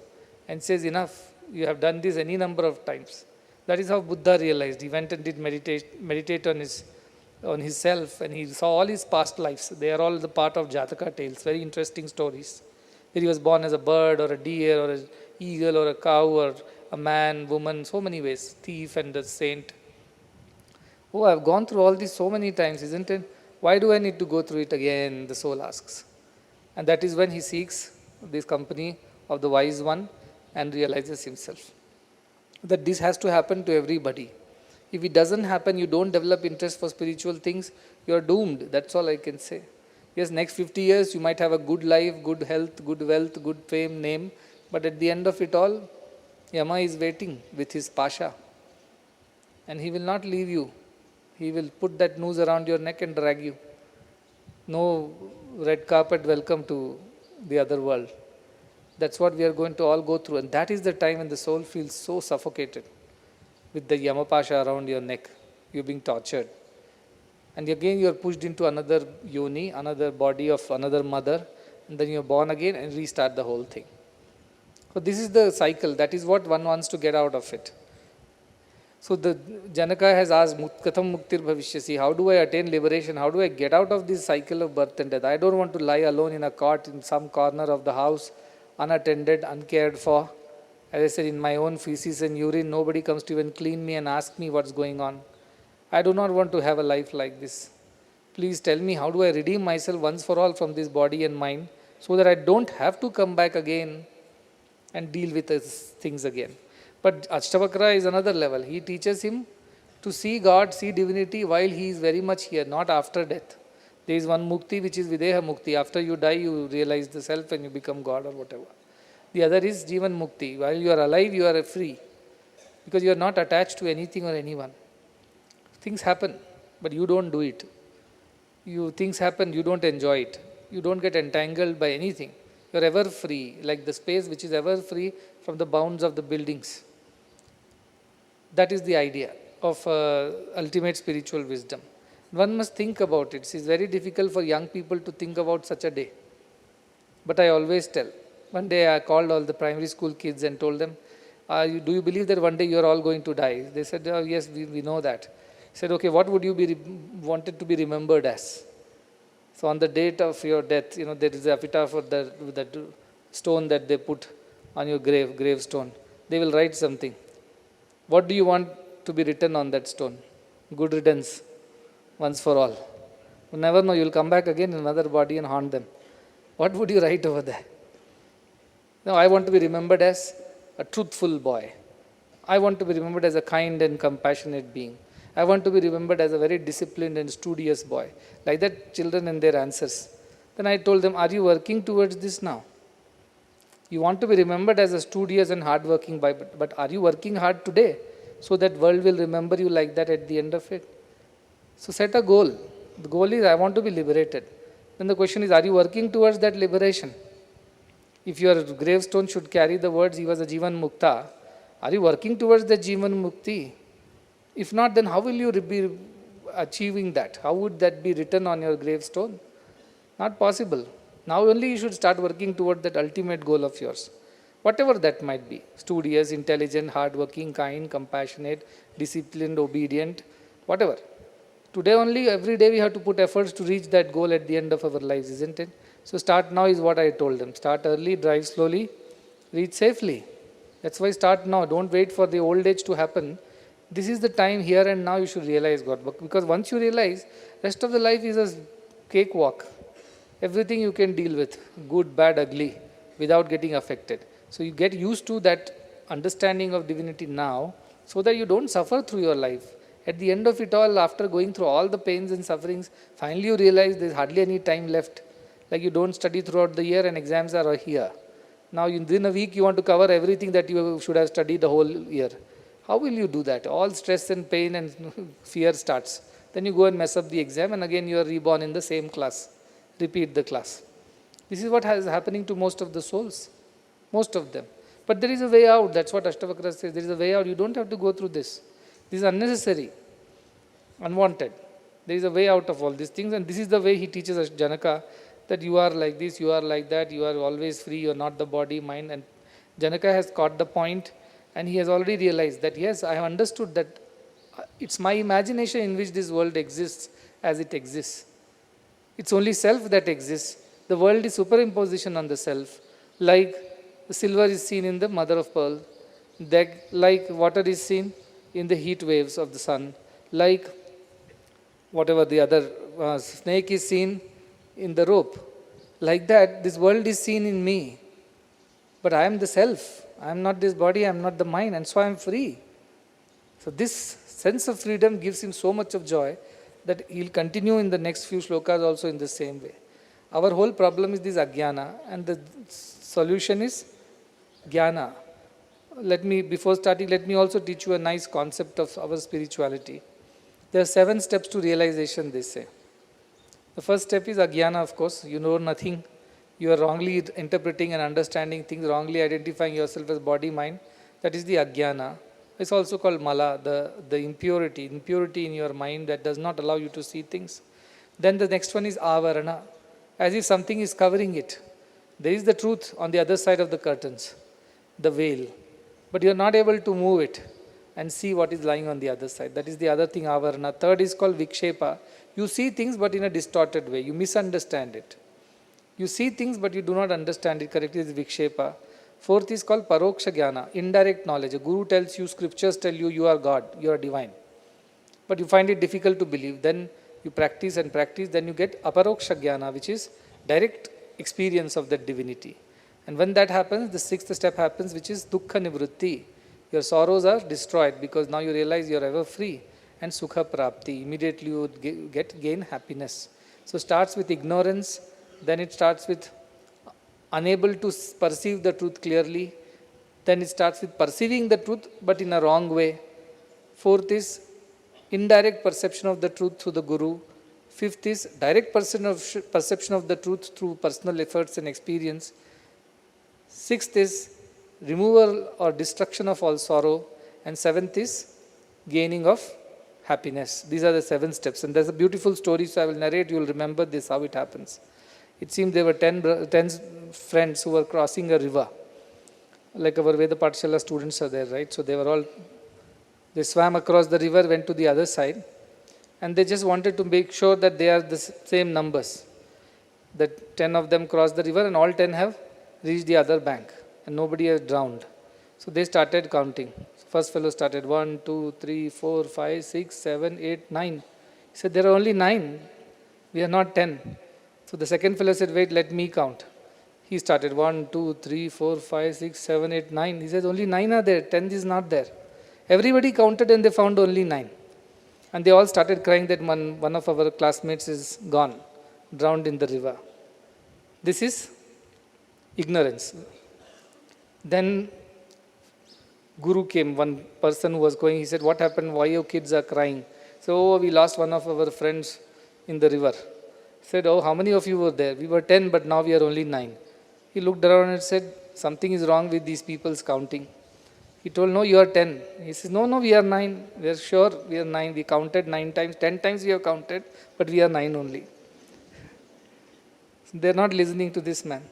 Speaker 4: and says, enough, you have done this any number of times. That is how Buddha realized. He went and did meditate on his self, and he saw all his past lives. They are all the part of Jataka tales, very interesting stories. Where he was born as a bird or a deer or an eagle or a cow or a man, woman, so many ways, thief and a saint. Oh, I've gone through all this so many times, isn't it? Why do I need to go through it again? The soul asks. And that is when he seeks this company of the wise one and realizes himself. That this has to happen to everybody. If it doesn't happen, you don't develop interest for spiritual things, you are doomed. That's all I can say. Yes, next 50 years you might have a good life, good health, good wealth, good fame, name. But at the end of it all, Yama is waiting with his pasha. And he will not leave you. He will put that noose around your neck and drag you. No red carpet welcome to the other world. That's what we are going to all go through. And that is the time when the soul feels so suffocated with the Yamapasha around your neck. You're being tortured. And again you are pushed into another yoni, another body of another mother. And then you are born again and restart the whole thing. So this is the cycle. That is what one wants to get out of it. So the Janaka has asked, Katham Muktir Bhavishyasi, how do I attain liberation? How do I get out of this cycle of birth and death? I don't want to lie alone in a cot in some corner of the house, unattended, uncared for. As I said, in my own feces and urine, nobody comes to even clean me and ask me what's going on. I do not want to have a life like this. Please tell me, how do I redeem myself once for all from this body and mind so that I don't have to come back again and deal with these things again. But Ashtavakra is another level. He teaches him to see God, see divinity while he is very much here, not after death. There is one mukti which is Videha Mukti. After you die, you realize the self and you become God or whatever. The other is Jivan Mukti. While you are alive, you are free. Because you are not attached to anything or anyone. Things happen, but you don't do it. Things happen, you don't enjoy it. You don't get entangled by anything. You are ever free, like the space which is ever free from the bounds of the buildings. That is the idea of ultimate spiritual wisdom. One must think about it. It is very difficult for young people to think about such a day. But I always tell. One day I called all the primary school kids and told them, do you believe that one day you are all going to die? They said, oh, yes, we know that. I said, okay, what would you be wanted to be remembered as? So on the date of your death, there is a epitaph for that stone that they put on your gravestone. They will write something. What do you want to be written on that stone? Good riddance, once for all. You never know, you will come back again in another body and haunt them. What would you write over there? No, I want to be remembered as a truthful boy. I want to be remembered as a kind and compassionate being. I want to be remembered as a very disciplined and studious boy. Like that, children and their answers. Then I told them, are you working towards this now? You want to be remembered as a studious and hardworking boy, but are you working hard today so that world will remember you like that at the end of it? So set a goal. The goal is, I want to be liberated. Then the question is, are you working towards that liberation? If your gravestone should carry the words, he was a Jivan Mukta, are you working towards the Jivan Mukti? If not, then how will you be achieving that? How would that be written on your gravestone? Not possible. Now only you should start working toward that ultimate goal of yours. Whatever that might be. Studious, intelligent, hardworking, kind, compassionate, disciplined, obedient, whatever. Today only, every day we have to put efforts to reach that goal at the end of our lives, isn't it? So start now is what I told them. Start early, drive slowly, reach safely. That's why start now. Don't wait for the old age to happen. This is the time here and now you should realize God. Because once you realize, rest of the life is a cakewalk. Everything you can deal with, good, bad, ugly, without getting affected. So you get used to that understanding of divinity now, so that you don't suffer through your life. At the end of it all, after going through all the pains and sufferings, finally you realize there's hardly any time left. Like you don't study throughout the year and exams are here. Now within a week you want to cover everything that you should have studied the whole year. How will you do that? All stress and pain and fear starts. Then you go and mess up the exam and again you are reborn in the same class. Repeat the class. This is what is happening to most of the souls. Most of them. But there is a way out. That's what Ashtavakra says. There is a way out. You don't have to go through this. This is unnecessary. Unwanted. There is a way out of all these things. And this is the way he teaches us, Janaka, that you are like this, you are like that, you are always free, you are not the body, mind. And Janaka has caught the point and he has already realized that yes, I have understood that it's my imagination in which this world exists as it exists. It's only self that exists. The world is superimposition on the self. Like the silver is seen in the mother of pearl. Like water is seen in the heat waves of the sun. Like whatever the other snake is seen in the rope. Like that, this world is seen in me. But I am the self. I am not this body, I am not the mind, and so I am free. So this sense of freedom gives him so much of joy that he will continue in the next few shlokas also in the same way. Our whole problem is this ajnana, and the solution is jnana. Before starting, let me also teach you a nice concept of our spirituality. There are 7 steps to realization, they say. The first step is ajnana, of course. You know nothing. You are wrongly interpreting and understanding things, wrongly identifying yourself as body, mind. That is the ajnana. It's also called mala, the impurity in your mind that does not allow you to see things. Then the next one is avarana, as if something is covering it. There is the truth on the other side of the curtains, the veil. But you are not able to move it and see what is lying on the other side. That is the other thing, avarana. Third is called vikshepa. You see things but in a distorted way. You misunderstand it. You see things but you do not understand it correctly. It is vikshepa. Fourth is called paroksha jnana, indirect knowledge. A guru tells you, scriptures tell you, you are God, you are divine. But you find it difficult to believe. Then you practice and practice, then you get aparoksha jnana, which is direct experience of that divinity. And when that happens, the 6th step happens, which is dukkha nivritti. Your sorrows are destroyed because now you realize you are ever free. And sukha prapti, immediately you gain happiness. So starts with ignorance, then it starts with unable to perceive the truth clearly. Then it starts with perceiving the truth but in a wrong way. Fourth is indirect perception of the truth through the guru. Fifth is direct perception of the truth through personal efforts and experience. Sixth is removal or destruction of all sorrow. And seventh is gaining of happiness. These are the 7 steps. And there's a beautiful story, so I will narrate. You will remember this, how it happens. It seemed there were 10 friends who were crossing a river. Like our Veda Pathshala students are there, right? So they swam across the river, went to the other side, and they just wanted to make sure that they are the same numbers. That 10 of them crossed the river and all 10 have reached the other bank and nobody has drowned. So they started counting. First fellow started 1, 2, 3, 4, 5, 6, 7, 8, 9. He said, there are only 9. We are not 10. So the second fellow said, wait, let me count. He started 1, 2, 3, 4, 5, 6, 7, 8, 9. He says, only 9 are there, 10 is not there. Everybody counted and they found only 9. And they all started crying that one of our classmates is gone, drowned in the river. This is ignorance. Then Guru came, one person who was going, he said, what happened, why your kids are crying? So, we lost one of our friends in the river. He said, how many of you were there? We were 10, but now we are only 9. He looked around and said, something is wrong with these people's counting. He told, no, you are 10. He says, no, we are 9. We are sure we are 9. We counted 9 times. 10 times we have counted, but we are 9 only. They are not listening to this man.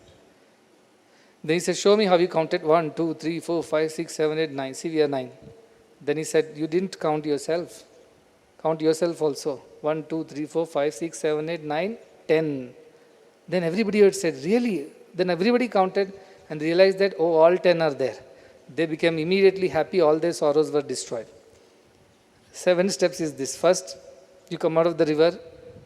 Speaker 4: Then he said, show me how you counted. 1, 2, 3, 4, 5, 6, 7, 8, 9. See, we are 9. Then he said, you didn't count yourself. Count yourself also. 1, 2, 3, 4, 5, 6, 7, 8, 9, 10. Then everybody had said, really? Then everybody counted and realized that, all 10 are there. They became immediately happy. All their sorrows were destroyed. 7 steps is this. First, you come out of the river.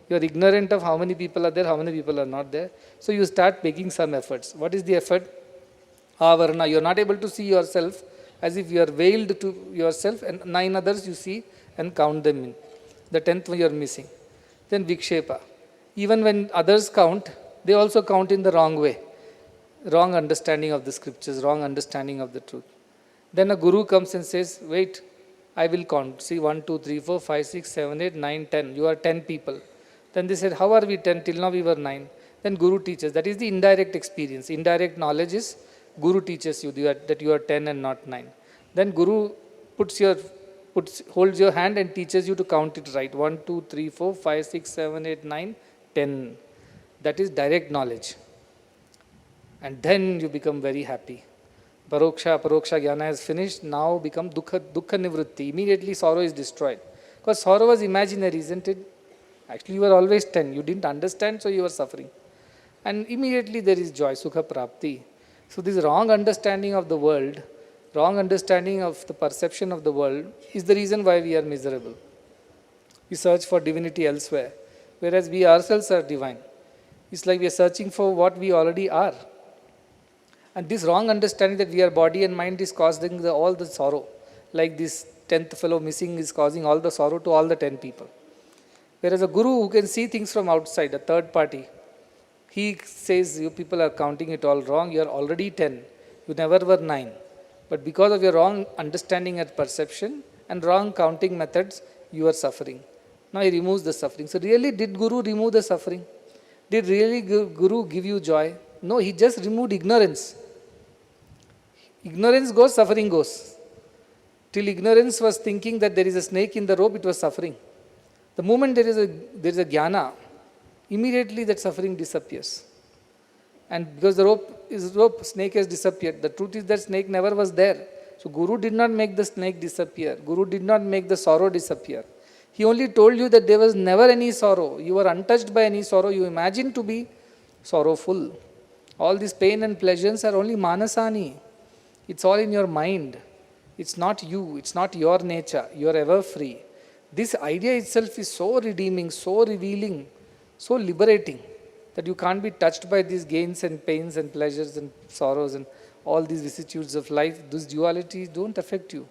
Speaker 4: You are ignorant of how many people are there, how many people are not there. So you start making some efforts. What is the effort? Avarana. You are not able to see yourself as if you are veiled to yourself, and 9 others you see and count them in. The 10th one you are missing. Then vikshepa. Even when others count, they also count in the wrong way. Wrong understanding of the scriptures, wrong understanding of the truth. Then a guru comes and says, wait, I will count. See, 1, 2, 3, 4, 5, 6, 7, 8, 9, 10. You are 10 people. Then they said, how are we 10? Till now we were 9. Then guru teaches. That is the indirect experience. Indirect knowledge is guru teaches you that you are 10 and not 9. Then guru holds your hand and teaches you to count it right. 1, 2, 3, 4, 5, 6, 7, 8, 9, 10. That is direct knowledge. And then you become very happy. Paroksha, Paroksha Jnana has finished, now become Dukkha Nivritti. Immediately sorrow is destroyed. Because sorrow was imaginary, isn't it? Actually, you were always 10. You didn't understand, so you were suffering. And immediately there is joy, Sukha Prapti. So this wrong understanding of the world, wrong understanding of the perception of the world is the reason why we are miserable. We search for divinity elsewhere, whereas we ourselves are divine. It's like we are searching for what we already are. And this wrong understanding that we are body and mind is causing all the sorrow. Like this 10th fellow missing is causing all the sorrow to all the 10 people. Whereas a guru who can see things from outside, a third party, he says, you people are counting it all wrong, you are already 10. You never were 9. But because of your wrong understanding and perception and wrong counting methods, you are suffering. Now he removes the suffering. So really, did Guru remove the suffering? Did really Guru give you joy? No, he just removed ignorance. Ignorance goes, suffering goes. Till ignorance was thinking that there is a snake in the rope, it was suffering. The moment there is a jnana, immediately that suffering disappears. And because the rope, snake has disappeared. The truth is that snake never was there. So Guru did not make the snake disappear. Guru did not make the sorrow disappear. He only told you that there was never any sorrow. You were untouched by any sorrow. You imagined to be sorrowful. All these pain and pleasures are only manasani. It's all in your mind. It's not you. It's not your nature. You are ever free. This idea itself is so redeeming, so revealing, so liberating that you can't be touched by these gains and pains and pleasures and sorrows and all these vicissitudes of life. Those dualities don't affect you.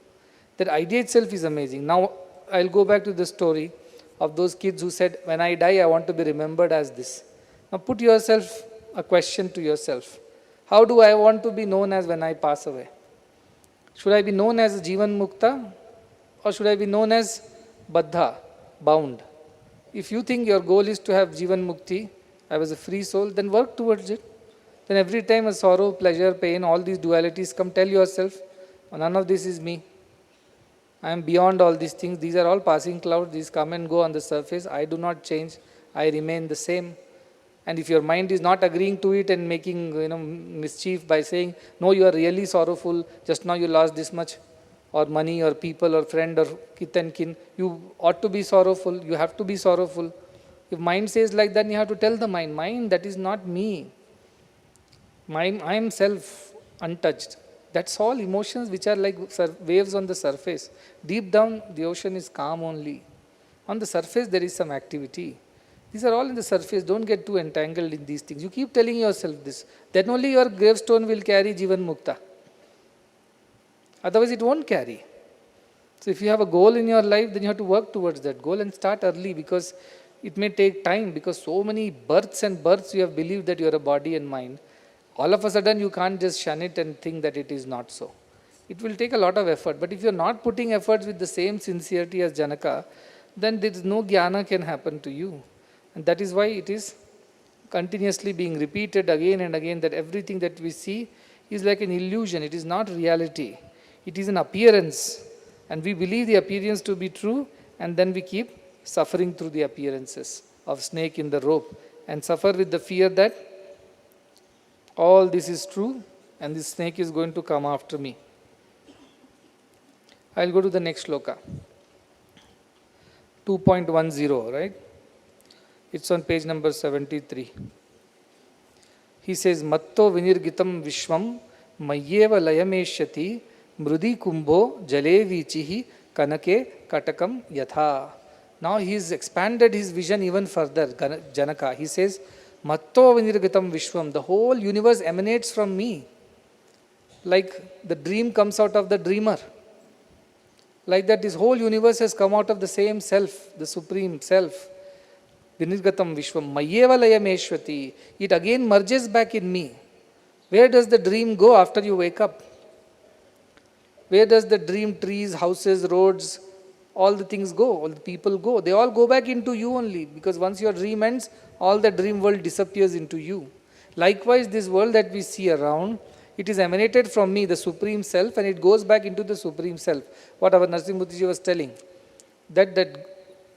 Speaker 4: That idea itself is amazing. Now, I'll go back to the story of those kids who said, when I die, I want to be remembered as this. Now, put yourself a question to yourself. How do I want to be known as when I pass away? Should I be known as Jivan Mukta or should I be known as Baddha, bound? If you think your goal is to have Jivan Mukti, I was a free soul, then work towards it. Then every time a sorrow, pleasure, pain, all these dualities come, tell yourself, none of this is me. I am beyond all these things. These are all passing clouds. These come and go on the surface. I do not change. I remain the same. And if your mind is not agreeing to it and making mischief by saying, no, you are really sorrowful, just now you lost this much, or money, or people, or friend, or kith and kin, you ought to be sorrowful, you have to be sorrowful. If mind says like that, you have to tell the mind, that is not me. I am self, untouched. That's all emotions which are like waves on the surface. Deep down, the ocean is calm only. On the surface, there is some activity. These are all in the surface. Don't get too entangled in these things. You keep telling yourself this. Then only your gravestone will carry Jivan Mukta. Otherwise, it won't carry. So if you have a goal in your life, then you have to work towards that goal and start early, because it may take time, because so many births and births you have believed that you are a body and mind. All of a sudden, you can't just shun it and think that it is not so. It will take a lot of effort. But if you are not putting efforts with the same sincerity as Janaka, then there is no jnana can happen to you. And that is why it is continuously being repeated again and again, that everything that we see is like an illusion. It is not reality. It is an appearance. And we believe the appearance to be true, and then we keep suffering through the appearances of snake in the rope, and suffer with the fear that all this is true and this snake is going to come after me. I'll go to the next shloka. 2.10, right? It's on page number 73. He says, Matto vinirgitam vishwam mayyeva layameshyati mrudi kumbho jale vichihi kanake katakam yatha. Now he has expanded his vision even further, Janaka. He says, Matto vinirgitam vishwam, the whole universe emanates from me. Like the dream comes out of the dreamer. Like that, this whole universe has come out of the same self, the supreme self. Vinirgatam Vishwam, Mayyeva Layameshwati. It again merges back in me. Where does the dream go after you wake up? Where does the dream trees, houses, roads, all the things go? All the people go. They all go back into you only, because once your dream ends, all the dream world disappears into you. Likewise, this world that we see around, it is emanated from me, the Supreme Self, and it goes back into the Supreme Self. What our Narasimhamurtiji was telling, that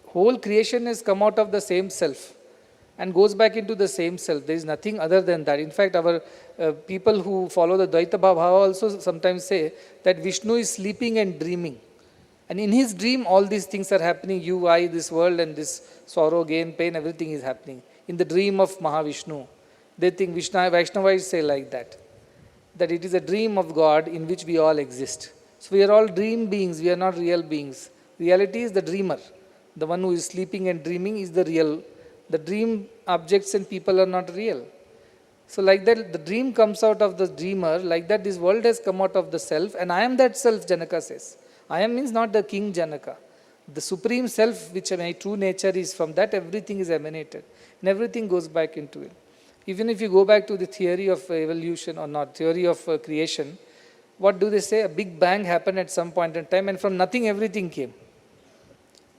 Speaker 4: whole creation has come out of the same self. and goes back into the same self. There is nothing other than that. In fact, our people who follow the Dvaita Bhava also sometimes say that Vishnu is sleeping and dreaming. And in his dream, all these things are happening. You, I, this world, and this sorrow, gain, pain, everything is happening. In the dream of Mahavishnu. They think Vaishnavas say like that. That it is a dream of God in which we all exist. So we are all dream beings, we are not real beings. Reality is the dreamer. The one who is sleeping and dreaming is the real. The dream objects and people are not real. So like that, the dream comes out of the dreamer. Like that, this world has come out of the self. And I am that self, Janaka says. I am means not the king Janaka. The supreme self, which my true nature is, from that everything is emanated. And everything goes back into it. Even if you go back to the theory of evolution or not, theory of creation, what do they say? A big bang happened at some point in time and from nothing everything came.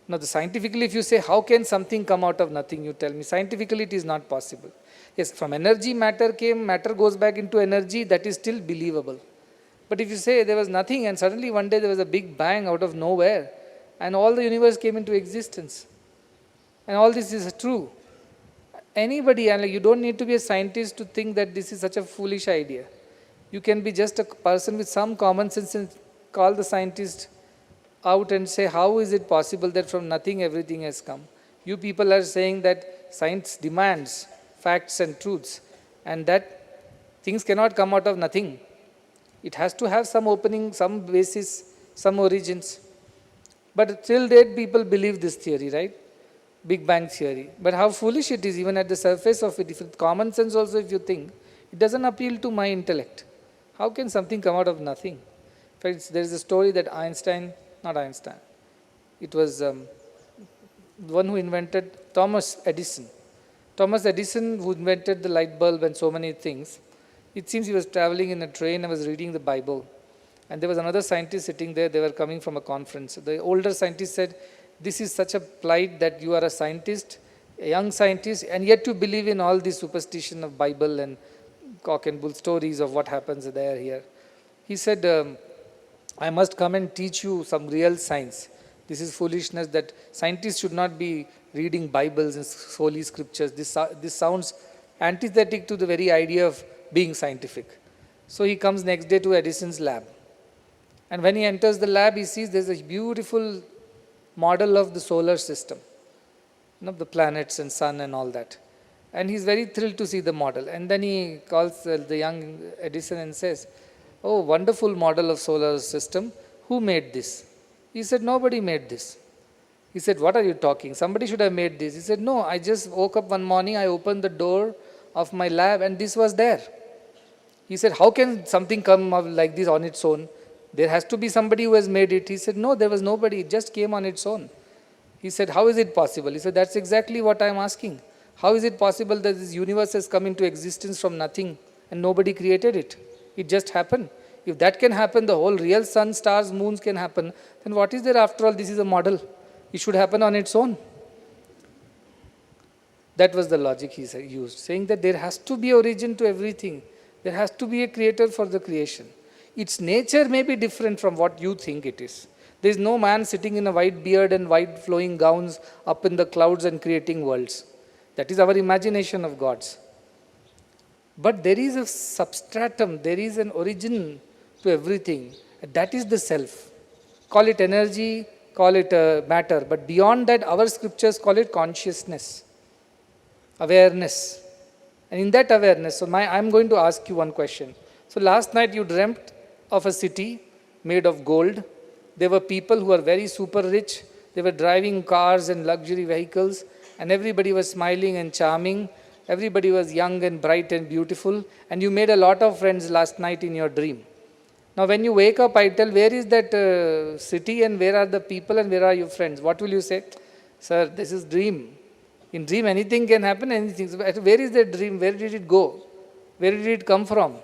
Speaker 4: Now, scientifically, if you say, how can something come out of nothing, you tell me. Scientifically, it is not possible. Yes, from energy, matter came, matter goes back into energy, that is still believable. But if you say there was nothing and suddenly one day there was a big bang out of nowhere and all the universe came into existence and all this is true. Anybody, and you don't need to be a scientist to think that this is such a foolish idea. You can be just a person with some common sense and call the scientist out and say, how is it possible that from nothing everything has come? You people are saying that science demands facts and truths and that things cannot come out of nothing. It has to have some opening, some basis, some origins. But till date people believe this theory, right? Big Bang theory. But how foolish it is even at the surface of it. If with common sense also if you think, it doesn't appeal to my intellect. How can something come out of nothing? In fact, there is a story that it was one who invented Thomas Edison. Thomas Edison, who invented the light bulb and so many things, it seems he was traveling in a train and was reading the Bible. And there was another scientist sitting there, they were coming from a conference. The older scientist said, this is such a plight that you are a scientist, a young scientist, and yet you believe in all this superstition of Bible and cock and bull stories of what happens there, here. He said, I must come and teach you some real science. This is foolishness that scientists should not be reading Bibles and holy scriptures. This sounds antithetic to the very idea of being scientific. So he comes next day to Edison's lab. And when he enters the lab, he sees there's a beautiful model of the solar system, the planets and sun and all that. And he's very thrilled to see the model. And then he calls the young Edison and says, oh, wonderful model of solar system. Who made this? He said, nobody made this. He said, what are you talking? Somebody should have made this. He said, no, I just woke up one morning, I opened the door of my lab and this was there. He said, how can something come up like this on its own? There has to be somebody who has made it. He said, no, there was nobody. It just came on its own. He said, how is it possible? He said, that's exactly what I am asking. How is it possible that this universe has come into existence from nothing and nobody created it? It just happened. If that can happen, the whole real sun, stars, moons can happen, then what is there after all? This is a model. It should happen on its own. That was the logic he used, saying that there has to be origin to everything. There has to be a creator for the creation. Its nature may be different from what you think it is. There is no man sitting in a white beard and white flowing gowns up in the clouds and creating worlds. That is our imagination of gods. But there is a substratum, there is an origin to everything. That is the self. Call it energy, call it matter. But beyond that, our scriptures call it consciousness, awareness. And in that awareness, so I'm going to ask you one question. So last night you dreamt of a city made of gold. There were people who were very super rich. They were driving cars and luxury vehicles. And everybody was smiling and charming. Everybody was young and bright and beautiful. And you made a lot of friends last night in your dream. Now when you wake up, I tell, where is that city and where are the people and where are your friends? What will you say? Sir, this is dream. In dream, anything can happen, anything. Where is that dream? Where did it go? Where did it come from?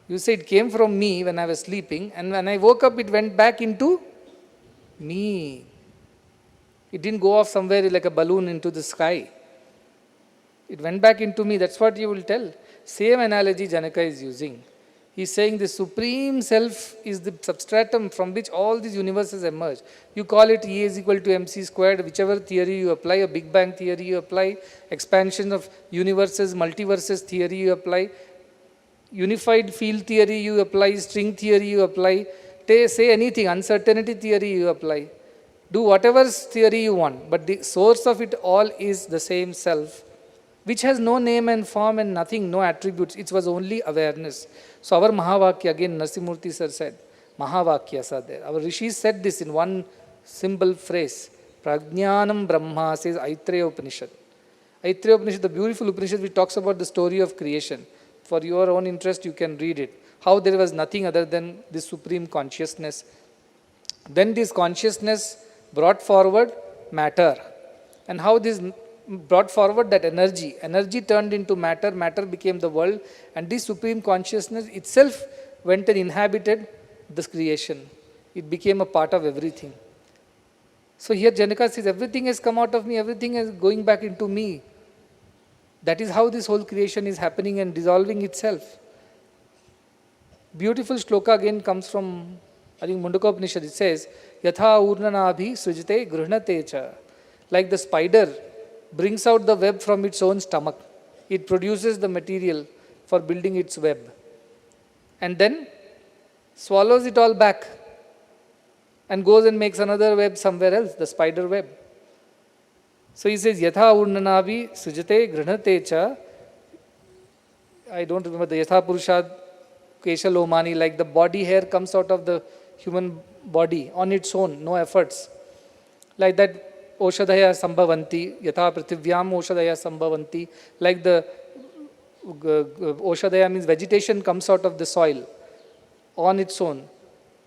Speaker 4: You say it came from me when I was sleeping, and when I woke up, it went back into me. It didn't go off somewhere like a balloon into the sky. It went back into me. That's what you will tell. Same analogy Janaka is using. He's saying the Supreme Self is the substratum from which all these universes emerge. You call it E is equal to mc squared, whichever theory you apply, a Big Bang theory you apply, expansion of universes, multiverses theory you apply, unified field theory you apply, string theory you apply, say anything, uncertainty theory you apply. Do whatever theory you want, but the source of it all is the same self, which has no name and form and nothing, no attributes. It was only awareness. So our Mahavakya, again Narasimurti sir said, Mahavakyas are there. Our rishis said this in one simple phrase. Prajnanam Brahma, says Aitreya Upanishad. Aitreya Upanishad, the beautiful Upanishad which talks about the story of creation. For your own interest, you can read it. How there was nothing other than this supreme consciousness. Then this consciousness brought forward matter. And how this brought forward that energy. Energy turned into matter, matter became the world, and this supreme consciousness itself went and inhabited this creation. It became a part of everything. So here Janaka says, everything has come out of me, everything is going back into me. That is how this whole creation is happening and dissolving itself. Beautiful shloka again comes from, I think, Mundaka Upanishad. It says, Yatha urnanabhi srijate gruhnate cha. Like the spider brings out the web from its own stomach. It produces the material for building its web. And then swallows it all back and goes and makes another web somewhere else, the spider web. So he says, Yatha urnanavi sujate granate cha. I don't remember the Yatha Purushad Keshalomani, like the body hair comes out of the human body on its own, no efforts. Like that Oshadaya Sambhavanti, Yatha Prithivyam Oshadaya Sambhavanti, like the Oshadaya means vegetation comes out of the soil on its own.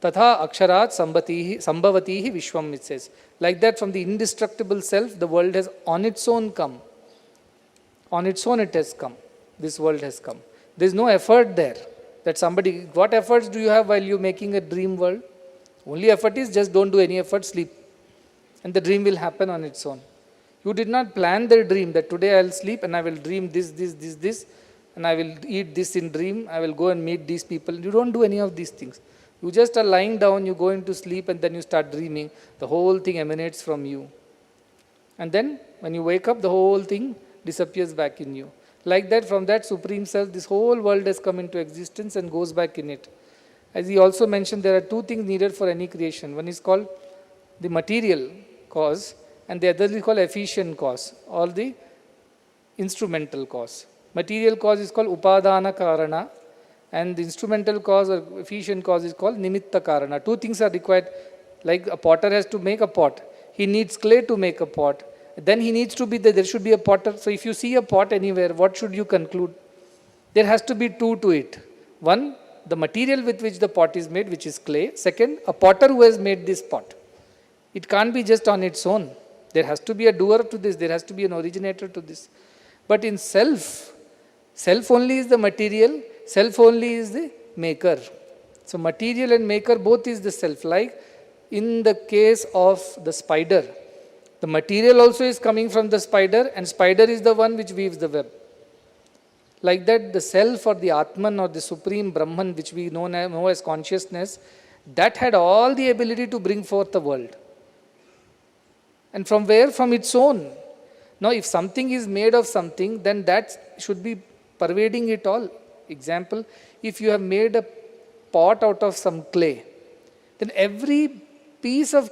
Speaker 4: Tatha aksharat sambhavatihi vishwam, it says. Like that, from the indestructible self, the world has on its own come. On its own it has come. This world has come. There is no effort there. That somebody, what efforts do you have while you're making a dream world? Only effort is just don't do any effort, sleep. And the dream will happen on its own. You did not plan the dream that today I will sleep and I will dream this, and I will eat this in dream, I will go and meet these people. You don't do any of these things. You just are lying down, you go into sleep and then you start dreaming. The whole thing emanates from you. And then when you wake up, the whole thing disappears back in you. Like that, from that Supreme Self, this whole world has come into existence and goes back in it. As he also mentioned, there are two things needed for any creation. One is called the material cause and the other is called efficient cause or the instrumental cause. Material cause is called Upadana Karana. And the instrumental cause or efficient cause is called Nimitta Karana. Two things are required. Like a potter has to make a pot. He needs clay to make a pot. Then he needs to be there should be a potter. So if you see a pot anywhere, what should you conclude? There has to be two to it. One, the material with which the pot is made, which is clay. Second, a potter who has made this pot. It can't be just on its own. There has to be a doer to this. There has to be an originator to this. But in self only is the material. Self only is the maker. So material and maker both is the self. Like in the case of the spider, the material also is coming from the spider and spider is the one which weaves the web. Like that, the self or the Atman or the Supreme Brahman, which we know as consciousness, that had all the ability to bring forth the world. And from where? From its own. Now if something is made of something, then that should be pervading it all. Example, if you have made a pot out of some clay, then every piece of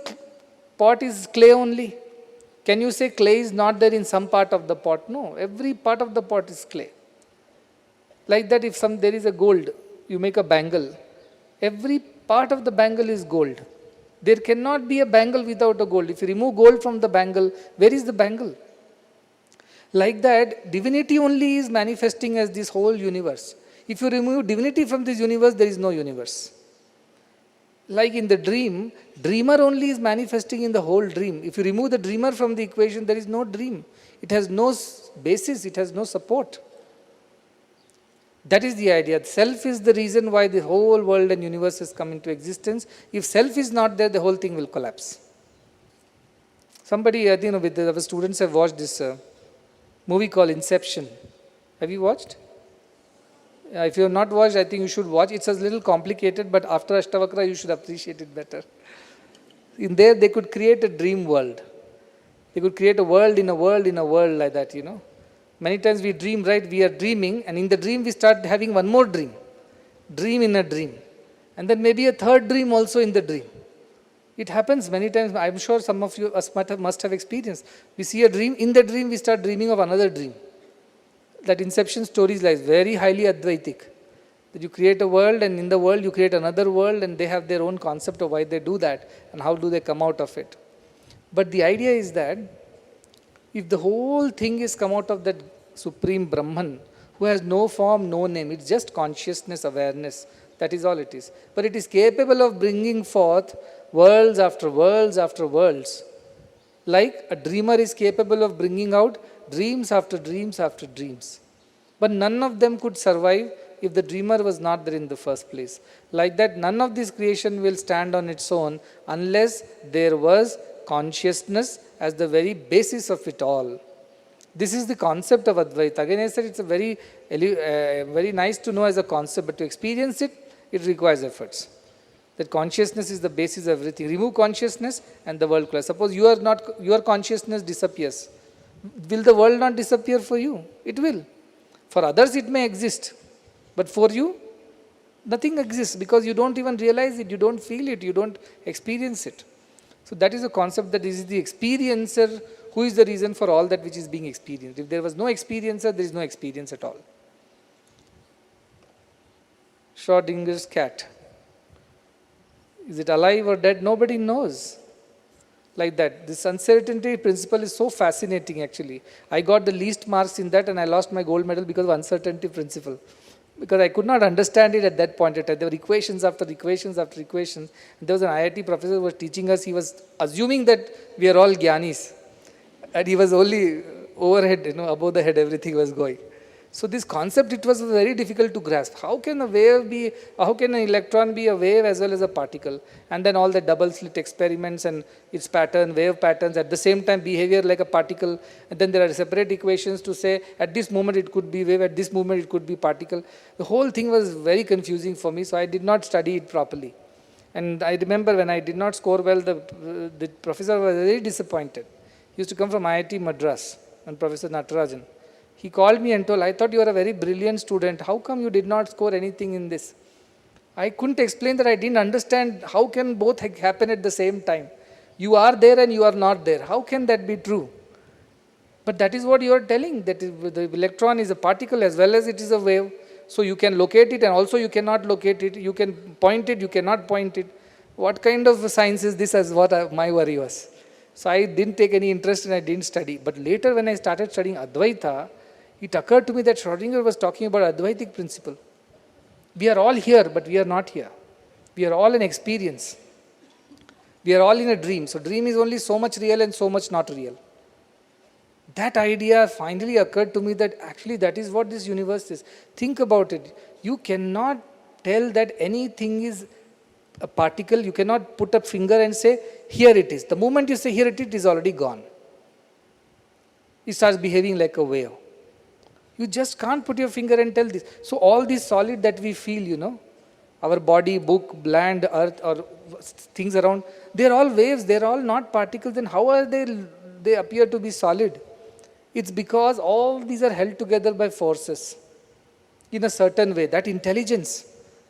Speaker 4: pot is clay only. Can you say clay is not there in some part of the pot? No, every part of the pot is clay. Like that, if there is a gold, you make a bangle, every part of the bangle is gold. There cannot be a bangle without a gold. If you remove gold from the bangle, where is the bangle? Like that, divinity only is manifesting as this whole universe. If you remove divinity from this universe, there is no universe. Like in the dream, dreamer only is manifesting in the whole dream. If you remove the dreamer from the equation, there is no dream. It has no basis, it has no support. That is the idea. Self is the reason why the whole world and universe has come into existence. If self is not there, the whole thing will collapse. Somebody, with our students have watched this movie called Inception. Have you watched? If you have not watched, I think you should watch. It's a little complicated, but after Ashtavakra, you should appreciate it better. In there, they could create a dream world. They could create a world in a world in a world like that, Many times we dream, right? We are dreaming, and in the dream, we start having one more dream. Dream in a dream. And then maybe a third dream also in the dream. It happens many times. I'm sure some of you must have experienced. We see a dream. In the dream, we start dreaming of another dream. That inception stories like very highly Advaitic. That you create a world, and in the world you create another world, and they have their own concept of why they do that and how do they come out of it. But the idea is that if the whole thing is come out of that Supreme Brahman, who has no form, no name, it's just consciousness, awareness, that is all it is. But it is capable of bringing forth worlds after worlds after worlds. Like a dreamer is capable of bringing out dreams after dreams after dreams. But none of them could survive if the dreamer was not there in the first place. Like that, none of this creation will stand on its own unless there was consciousness as the very basis of it all. This is the concept of Advaita. Again, I said it's a very nice to know as a concept, but to experience it, it requires efforts. That consciousness is the basis of everything. Remove consciousness and the world collapses. Suppose your consciousness disappears. Will the world not disappear for you? It will. For others it may exist. But for you, nothing exists because you don't even realize it, you don't feel it, you don't experience it. So that is a concept that is the experiencer who is the reason for all that which is being experienced. If there was no experiencer, there is no experience at all. Schrodinger's cat. Is it alive or dead? Nobody knows. Like that. This uncertainty principle is so fascinating actually. I got the least marks in that and I lost my gold medal because of uncertainty principle. Because I could not understand it at that point in time. There were equations after equations after equations. There was an IIT professor who was teaching us. He was assuming that we are all Gyanis. And he was only overhead, above the head everything was going. So this concept, it was very difficult to grasp. How can an electron be a wave as well as a particle? And then all the double slit experiments and its pattern, wave patterns, at the same time behavior like a particle. And then there are separate equations to say at this moment it could be wave, at this moment it could be particle. The whole thing was very confusing for me, so I did not study it properly. And I remember when I did not score well, the professor was very disappointed. He used to come from IIT Madras, and Professor Natarajan. He called me and told, I thought you were a very brilliant student. How come you did not score anything in this? I couldn't explain that. I didn't understand how can both happen at the same time. You are there and you are not there. How can that be true? But that is what you are telling, that the electron is a particle as well as it is a wave. So you can locate it and also you cannot locate it. You can point it, you cannot point it. What kind of science is this, as what my worry was. So I didn't take any interest and I didn't study. But later when I started studying Advaita, it occurred to me that Schrodinger was talking about Advaitic principle. We are all here, but we are not here. We are all in experience. We are all in a dream. So dream is only so much real and so much not real. That idea finally occurred to me that actually that is what this universe is. Think about it. You cannot tell that anything is a particle. You cannot put a finger and say, here it is. The moment you say here it is already gone. It starts behaving like a wave. You just can't put your finger and tell this. So all this solid that we feel, our body, book, land, earth, or things around, they're all waves, they're all not particles. Then how are they appear to be solid? It's because all these are held together by forces in a certain way. That intelligence,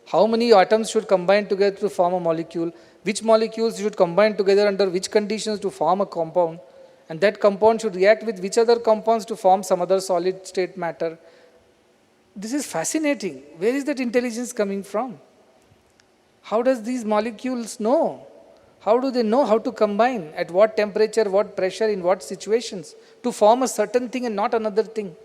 Speaker 4: how many atoms should combine together to form a molecule, which molecules should combine together under which conditions to form a compound, and that compound should react with which other compounds to form some other solid state matter. This is fascinating. Where is that intelligence coming from? How does these molecules know? How do they know how to combine? At what temperature, what pressure, in what situations to form a certain thing and not another thing?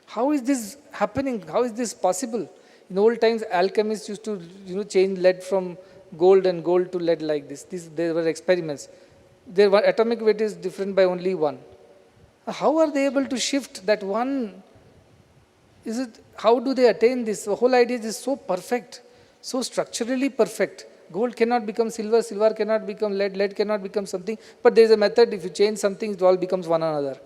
Speaker 4: How is this happening? How is this possible? In old times, alchemists used to change lead from gold and gold to lead like this. There were experiments. Their atomic weight is different by only 1. How are they able to shift that one? How do they attain this? The whole idea is so perfect, so structurally perfect. Gold cannot become silver, silver cannot become lead, lead cannot become something. But there is a method, if you change something, it all becomes one another.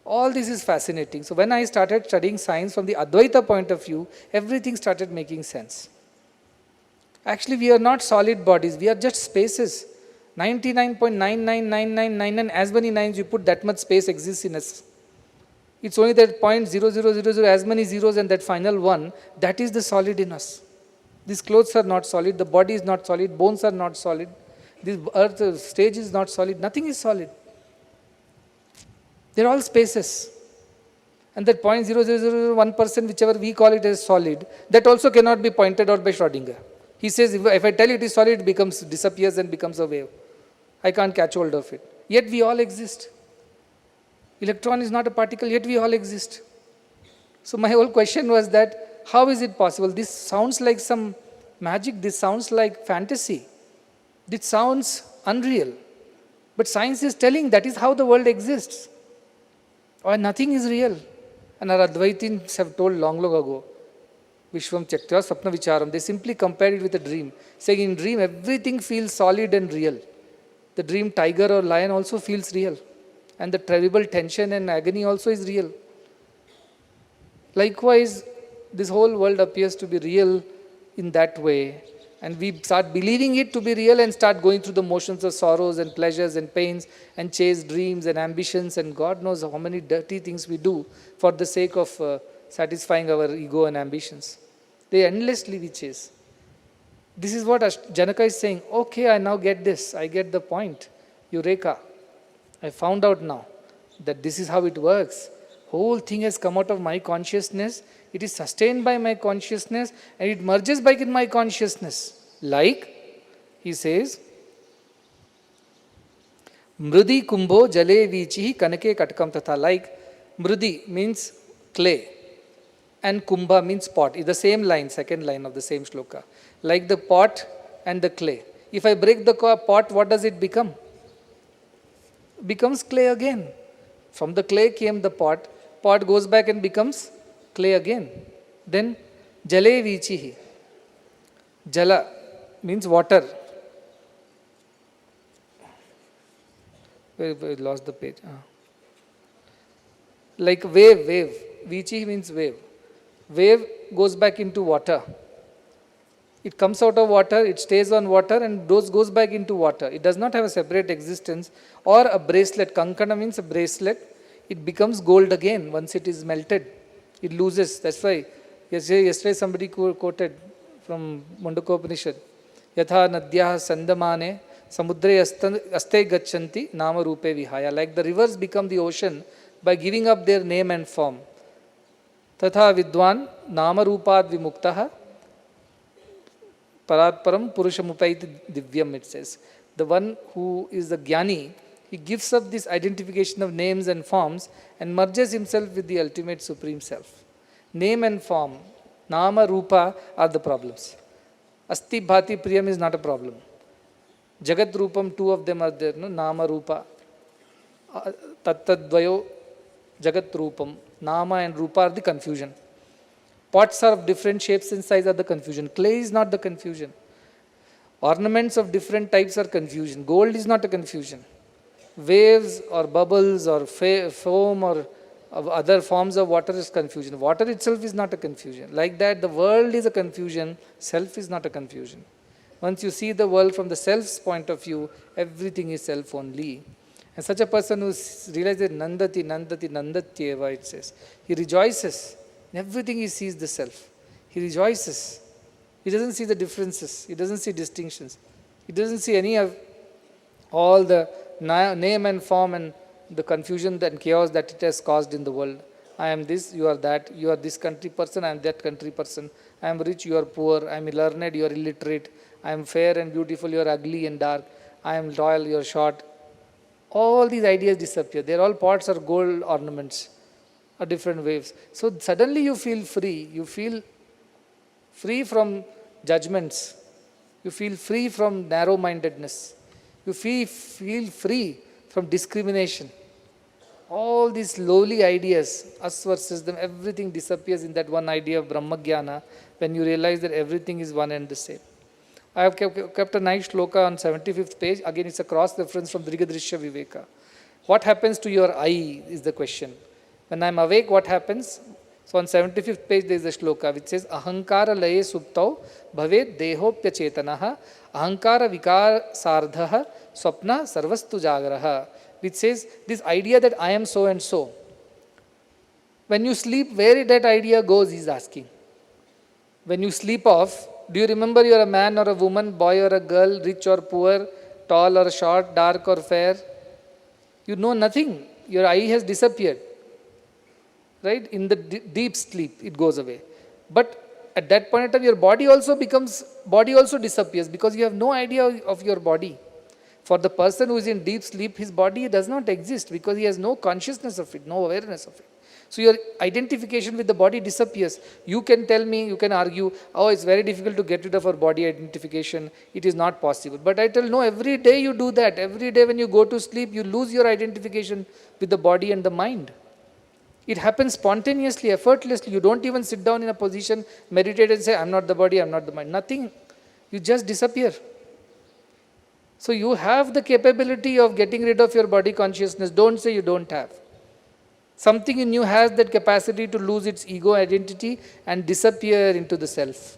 Speaker 4: All this is fascinating. So when I started studying science from the Advaita point of view, everything started making sense. Actually, we are not solid bodies, we are just spaces. 99.99999, as many nines you put, that much space exists in us. It's only that 0.0000, as many zeros, and that final one, that is the solid in us. These clothes are not solid, the body is not solid, bones are not solid, this earth stage is not solid, nothing is solid. They're all spaces. And that 0.0001%, whichever we call it as solid, that also cannot be pointed out by Schrodinger. He says, if I tell you it is solid, it disappears and becomes a wave. I can't catch hold of it. Yet we all exist. Electron is not a particle, yet we all exist. So my whole question was that, how is it possible? This sounds like some magic, this sounds like fantasy. This sounds unreal. But science is telling that is how the world exists. Or nothing is real. And our Advaitins have told long ago, Vishwam Chaktya Sapna Vicharam, they simply compared it with a dream, saying in dream everything feels solid and real. The dream tiger or lion also feels real. And the terrible tension and agony also is real. Likewise, this whole world appears to be real in that way. And we start believing it to be real and start going through the motions of sorrows and pleasures and pains and chase dreams and ambitions and God knows how many dirty things we do for the sake of satisfying our ego and ambitions. They endlessly we chase. This is what Janaka is saying. Okay, I now get this. I get the point. Eureka. I found out now that this is how it works. Whole thing has come out of my consciousness. It is sustained by my consciousness and it merges back in my consciousness. Like, he says, Mrudi kumbho jale vichihi kanake katkam tatha. Like, Mrudi means clay and kumbha means pot. It's the same line, second line of the same shloka. Like the pot and the clay. If I break the pot, what does it become? Becomes clay again. From the clay came the pot. Pot goes back and becomes clay again. Then jale vichihi. Jala means water. We lost the page. Like wave. Vichihi means wave. Wave goes back into water. It comes out of water, it stays on water and goes back into water. It does not have a separate existence. Or a bracelet. Kankana means a bracelet. It becomes gold again once it is melted. It loses. That's why yesterday somebody quoted from Mundakopanishad. Yatha nadhyah sandamane samudre aste gachanti nama rupe vihaya. Like the rivers become the ocean by giving up their name and form. Tatha vidwan nama rupad vimuktaha paratparam purushamupaiti divyam, it says. The one who is the jnani, he gives up this identification of names and forms and merges himself with the ultimate supreme self. Name and form, nama, rupa are the problems. Asti, bhati, priyam is not a problem. Jagat, rupam, two of them are there, no? Nama, rupa. Tattadvayo, jagat, rupam. Nama and rupa are the confusion. Pots are of different shapes and size are the confusion. Clay is not the confusion. Ornaments of different types are confusion. Gold is not a confusion. Waves or bubbles or foam or other forms of water is confusion. Water itself is not a confusion. Like that, the world is a confusion, self is not a confusion. Once you see the world from the self's point of view, everything is self only. And such a person who realizes Nandati, Nandati, Nandatyeva, it says. He rejoices. In everything he sees the self. He rejoices. He doesn't see the differences. He doesn't see distinctions. He doesn't see any of all the name and form and the confusion and chaos that it has caused in the world. I am this, you are that, you are this country person, I am that country person. I am rich, you are poor, I am learned, you are illiterate. I am fair and beautiful, you are ugly and dark. I am tall, you are short. All these ideas disappear. They are all pots or gold ornaments or different waves. So suddenly you feel free. You feel free from judgments. You feel free from narrow-mindedness. You feel free from discrimination. All these lowly ideas, us versus them, everything disappears in that one idea of Brahmagyana when you realize that everything is one and the same. I have kept a nice shloka on 75th page. Again, it's a cross reference from Drigadrishya Viveka. What happens to your eye is the question. When I'm awake, what happens? So on 75th page, there is a shloka which says, Ahankara laye suptau bhavet dehopya chetanaha ahankara vikasardhaha swapna sarvastu jagraha. Which says, this idea that I am so and so. When you sleep, where that idea goes, he's asking. When you sleep off, do you remember you're a man or a woman, boy or a girl, rich or poor, tall or short, dark or fair? You know nothing. Your eye has disappeared. Right? In the deep sleep, it goes away. But at that point in time, your body also disappears because you have no idea of your body. For the person who is in deep sleep, his body does not exist because he has no consciousness of it, no awareness of it. So your identification with the body disappears. You can tell me, you can argue, oh, it's very difficult to get rid of our body identification. It is not possible. But I tell, no, every day you do that. Every day when you go to sleep, you lose your identification with the body and the mind. It happens spontaneously, effortlessly. You don't even sit down in a position, meditate and say, I'm not the body, I'm not the mind. Nothing. You just disappear. So you have the capability of getting rid of your body consciousness. Don't say you don't have. Something in you has that capacity to lose its ego identity and disappear into the self.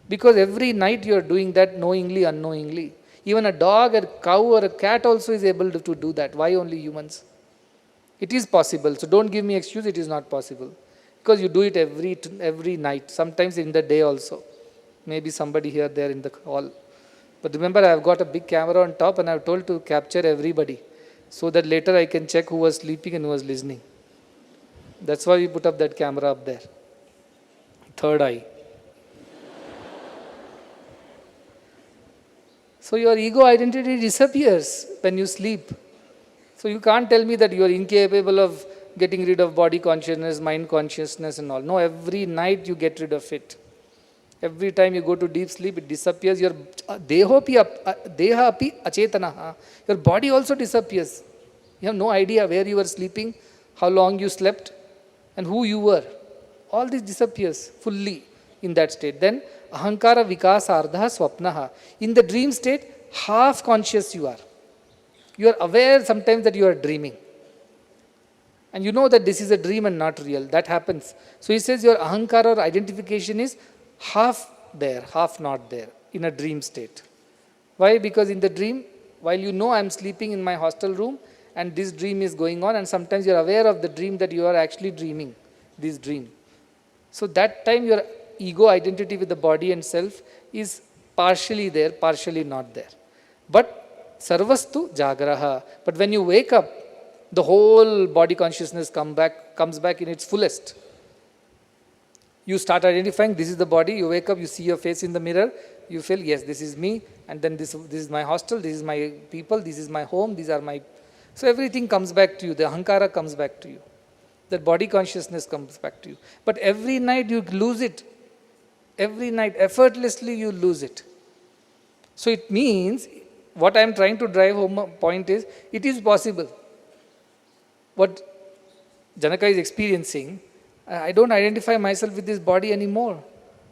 Speaker 4: Because every night you are doing that knowingly, unknowingly. Even a dog, a cow or a cat also is able to do that. Why only humans? It is possible. So don't give me excuse, it is not possible. Because you do it every night, sometimes in the day also. Maybe somebody here, there in the hall. But remember, I have got a big camera on top and I have told to capture everybody. So that later I can check who was sleeping and who was listening. That's why we put up that camera up there. Third eye. So your ego identity disappears when you sleep. So you can't tell me that you are incapable of getting rid of body consciousness, mind consciousness and all. No, every night you get rid of it. Every time you go to deep sleep, it disappears. Your deha api achetanaha. Your body also disappears. You have no idea where you were sleeping, how long you slept, and who you were. All this disappears fully in that state. Then ahankara vikasardha swapnaha. In the dream state, half conscious you are. You are aware sometimes that you are dreaming. And you know that this is a dream and not real. That happens. So he says your ahankara or identification is half there, half not there in a dream state. Why? Because in the dream, while you know I am sleeping in my hostel room and this dream is going on, and sometimes you are aware of the dream that you are actually dreaming this dream. So that time your ego identity with the body and self is partially there, partially not there. But sarvastu jagraha. But when you wake up, the whole body consciousness comes back in its fullest. You start identifying, this is the body, you wake up, you see your face in the mirror, you feel, yes, this is me, and then this is my hostel, this is my people, this is my home, these are my... So everything comes back to you, the ahankara comes back to you. The body consciousness comes back to you. But every night you lose it. Every night, effortlessly you lose it. So it means, what I am trying to drive home point is, it is possible. What Janaka is experiencing, I don't identify myself with this body anymore.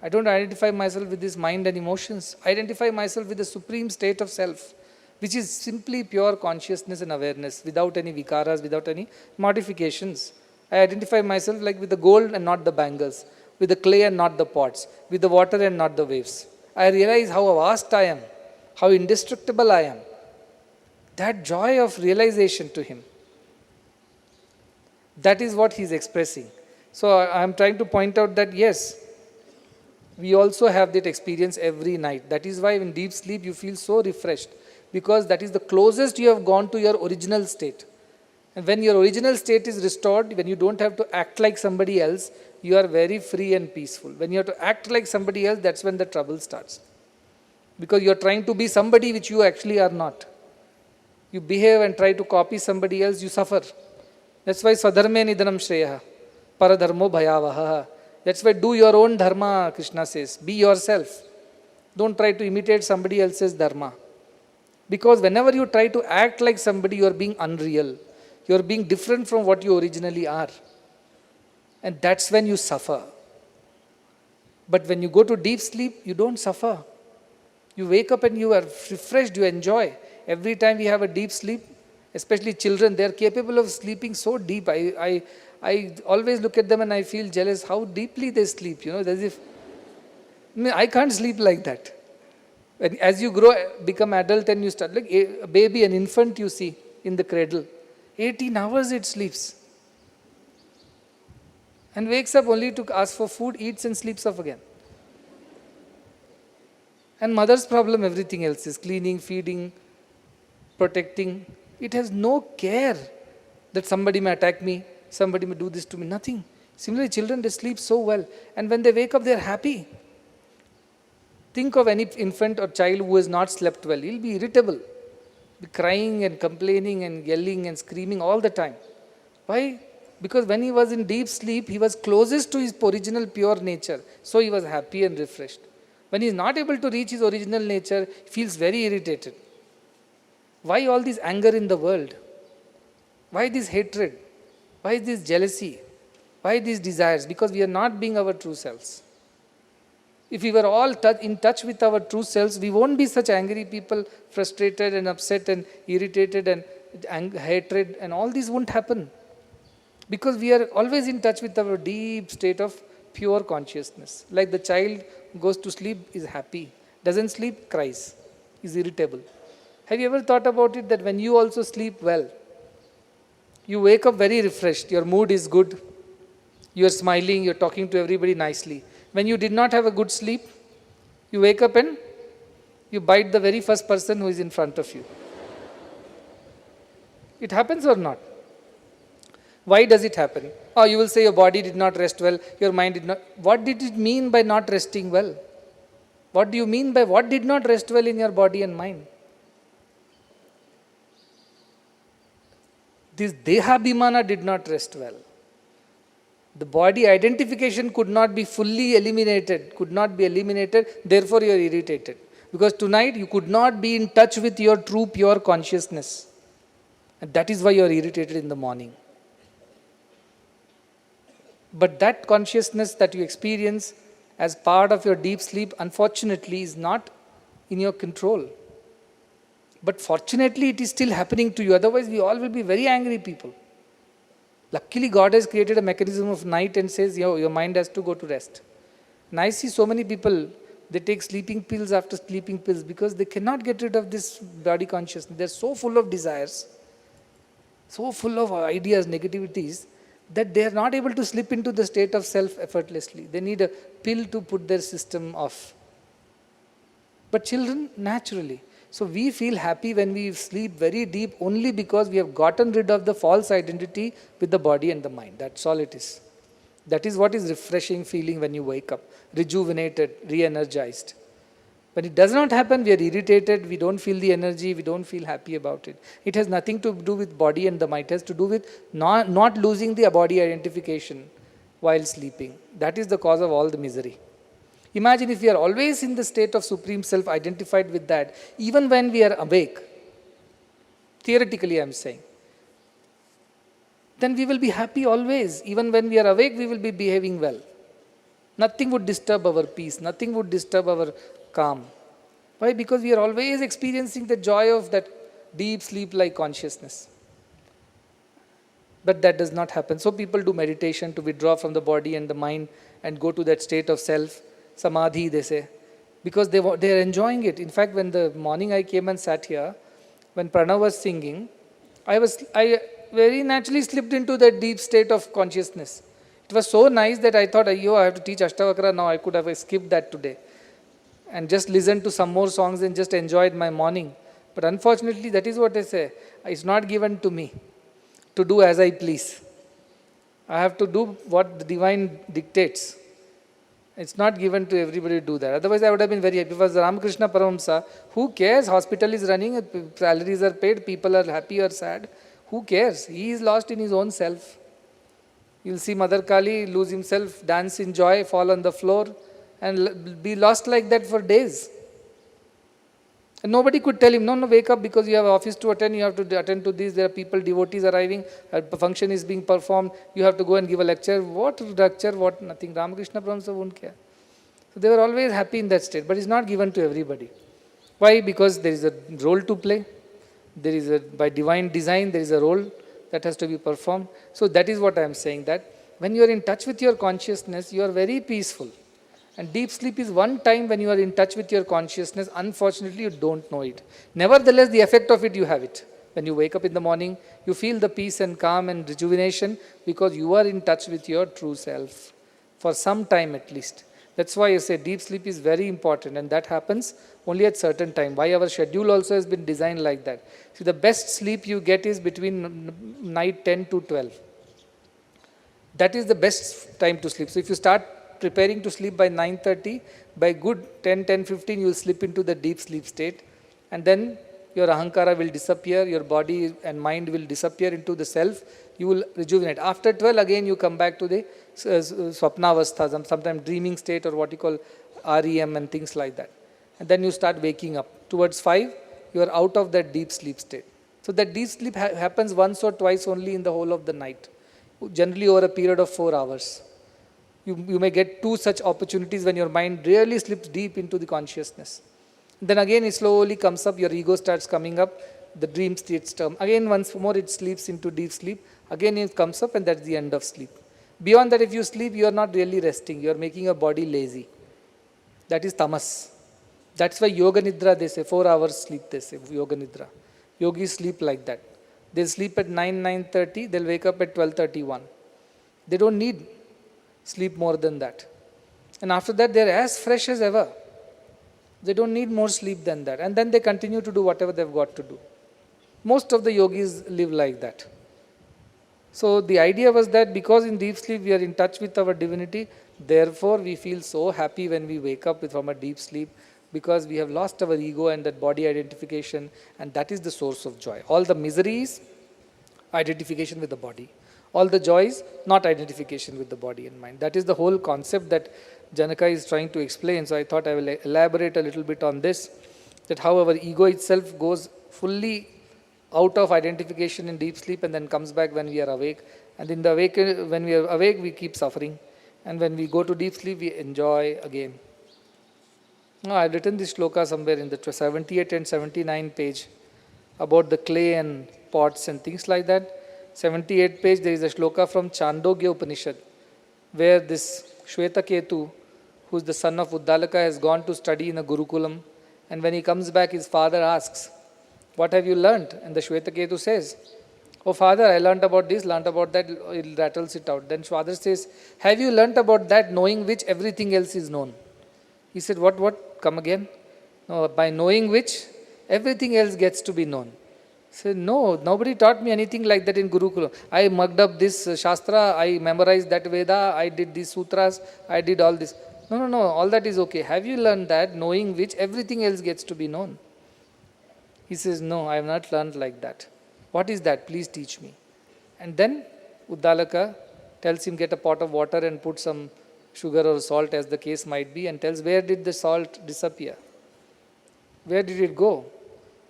Speaker 4: I don't identify myself with this mind and emotions. I identify myself with the supreme state of self, which is simply pure consciousness and awareness, without any vikaras, without any modifications. I identify myself like with the gold and not the bangles, with the clay and not the pots, with the water and not the waves. I realize how vast I am, how indestructible I am. That joy of realization to him, that is what he is expressing. So I am trying to point out that yes, we also have that experience every night. That is why in deep sleep you feel so refreshed, because that is the closest you have gone to your original state. And when your original state is restored, when you don't have to act like somebody else, you are very free and peaceful. When you have to act like somebody else, that's when the trouble starts. Because you are trying to be somebody which you actually are not. You behave and try to copy somebody else, you suffer. That's why swadharme nidhanam shreya, paradharmo bhayavaha. That's why do your own dharma, Krishna says. Be yourself. Don't try to imitate somebody else's dharma. Because whenever you try to act like somebody, you are being unreal. You are being different from what you originally are. And that's when you suffer. But when you go to deep sleep, you don't suffer. You wake up and you are refreshed, you enjoy. Every time we have a deep sleep, especially children, they are capable of sleeping so deep. I I always look at them and I feel jealous how deeply they sleep, as if, I can't sleep like that. And as you grow, become adult and you start, like a baby, an infant you see in the cradle, 18 hours it sleeps. And wakes up only to ask for food, eats and sleeps off again. And mother's problem, everything else is cleaning, feeding, protecting. It has no care that somebody may attack me, somebody may do this to me, nothing. Similarly, children, they sleep so well. And when they wake up, they are happy. Think of any infant or child who has not slept well. He'll be irritable, be crying and complaining and yelling and screaming all the time. Why? Because when he was in deep sleep, he was closest to his original pure nature. So he was happy and refreshed. When he is not able to reach his original nature, he feels very irritated. Why all this anger in the world? Why this hatred? Why this jealousy? Why these desires? Because we are not being our true selves. If we were all in touch with our true selves, we won't be such angry people, frustrated and upset and irritated and hatred, and all these won't happen. Because we are always in touch with our deep state of pure consciousness. Like the child who goes to sleep is happy, doesn't sleep, cries, is irritable. Have you ever thought about it that when you also sleep well, you wake up very refreshed, your mood is good, you are smiling, you are talking to everybody nicely. When you did not have a good sleep, you wake up and you bite the very first person who is in front of you. It happens or not? Why does it happen? Oh, you will say your body did not rest well, your mind did not. What did it mean by not resting well? What do you mean by what did not rest well in your body and mind? This Dehabhimana did not rest well. The body identification could not be fully eliminated, therefore you are irritated. Because tonight you could not be in touch with your true pure consciousness. And that is why you are irritated in the morning. But that consciousness that you experience as part of your deep sleep, unfortunately, is not in your control. But fortunately, it is still happening to you. Otherwise, we all will be very angry people. Luckily, God has created a mechanism of night and says, your mind has to go to rest. And I see so many people, they take sleeping pills after sleeping pills because they cannot get rid of this body consciousness. They're so full of desires, so full of ideas, negativities, that they are not able to slip into the state of self effortlessly. They need a pill to put their system off. But children, naturally. So we feel happy when we sleep very deep only because we have gotten rid of the false identity with the body and the mind. That's all it is. That is what is refreshing feeling when you wake up, rejuvenated, re-energized. When it does not happen, we are irritated, we don't feel the energy, we don't feel happy about it. It has nothing to do with body and the mind. It has to do with not losing the body identification while sleeping. That is the cause of all the misery. Imagine if we are always in the state of Supreme Self, identified with that, even when we are awake, theoretically I am saying, then we will be happy always. Even when we are awake, we will be behaving well. Nothing would disturb our peace, nothing would disturb our calm. Why? Because we are always experiencing the joy of that deep sleep-like consciousness. But that does not happen. So people do meditation to withdraw from the body and the mind and go to that state of self, samadhi they say, because they are enjoying it. In fact, when the morning I came and sat here, when Pranav was singing, I very naturally slipped into that deep state of consciousness. It was so nice that I thought, I have to teach Ashtavakra now. I could have skipped that today and just listened to some more songs and just enjoyed my morning. But unfortunately, that is what I say. It's not given to me to do as I please. I have to do what the divine dictates. It's not given to everybody to do that. Otherwise, I would have been very happy. If it was Ramakrishna Paramahamsa, who cares? Hospital is running, salaries are paid, people are happy or sad. Who cares? He is lost in his own self. You'll see Mother Kali lose himself, dance in joy, fall on the floor, and be lost like that for days. And nobody could tell him, no, wake up because you have office to attend, you have to attend to this, there are people, devotees arriving, a function is being performed, you have to go and give a lecture. What lecture, what nothing. Ramakrishna Paramahamsa won't care. So they were always happy in that state, but it's not given to everybody. Why? Because there is a role to play. By divine design, there is a role that has to be performed. So that is what I am saying, that when you are in touch with your consciousness, you are very peaceful. And deep sleep is one time when you are in touch with your consciousness. Unfortunately, you don't know it. Nevertheless, the effect of it, you have it. When you wake up in the morning, you feel the peace and calm and rejuvenation because you are in touch with your true self for some time at least. That's why I say deep sleep is very important, and that happens only at certain time. Why our schedule also has been designed like that. See, the best sleep you get is between night 10 to 12. That is the best time to sleep. So if you start preparing to sleep by 9:30, by good 10:15 you will slip into the deep sleep state, and then your ahankara will disappear, your body and mind will disappear into the self, you will rejuvenate. After 12 again you come back to the swapnavastha, sometimes dreaming state, or what you call REM and things like that. And then you start waking up. Towards 5, you are out of that deep sleep state. So that deep sleep happens once or twice only in the whole of the night, generally over a period of 4 hours. You may get 2 such opportunities when your mind really slips deep into the consciousness. Then again it slowly comes up, your ego starts coming up, the dream states term. Again once more it sleeps into deep sleep, again it comes up, and that's the end of sleep. Beyond that, if you sleep, you are not really resting, you are making your body lazy. That is tamas. That's why yoga nidra, they say, 4 hours sleep, they say, yoga nidra. Yogis sleep like that. They'll sleep at 9:30, they'll wake up at 12:31. They don't need sleep more than that. And after that, they're as fresh as ever. They don't need more sleep than that. And then they continue to do whatever they've got to do. Most of the yogis live like that. So the idea was that because in deep sleep we are in touch with our divinity, therefore we feel so happy when we wake up from a deep sleep, because we have lost our ego and that body identification, and that is the source of joy. All the miseries, identification with the body. All the joys, not identification with the body and mind. That is the whole concept that Janaka is trying to explain. So I thought I will elaborate a little bit on this, that how our ego itself goes fully out of identification in deep sleep and then comes back when we are awake. And in the when we are awake, we keep suffering. And when we go to deep sleep, we enjoy again. Now, I've written this shloka somewhere in the 78 and 79 page about the clay and pots and things like that. 78 page, there is a shloka from Chandogya Upanishad, where this Shvetaketu, who is the son of Uddalaka, has gone to study in a Gurukulam. And when he comes back, his father asks, "What have you learnt?" And the Shvetaketu says, "Oh father, I learnt about this, learnt about that," he rattles it out. Then father says, "Have you learnt about that, knowing which everything else is known?" He said, What? Come again? "No, by knowing which everything else gets to be known." He said, "No, nobody taught me anything like that in Gurukulam. I mugged up this Shastra, I memorized that Veda, I did these sutras, I did all this." No, all that is okay. Have you learned that, knowing which everything else gets to be known? He says, "No, I have not learned like that." "What is that? Please teach me." And then Uddalaka tells him, get a pot of water and put some sugar or salt, as the case might be, and tells, where did the salt disappear? Where did it go?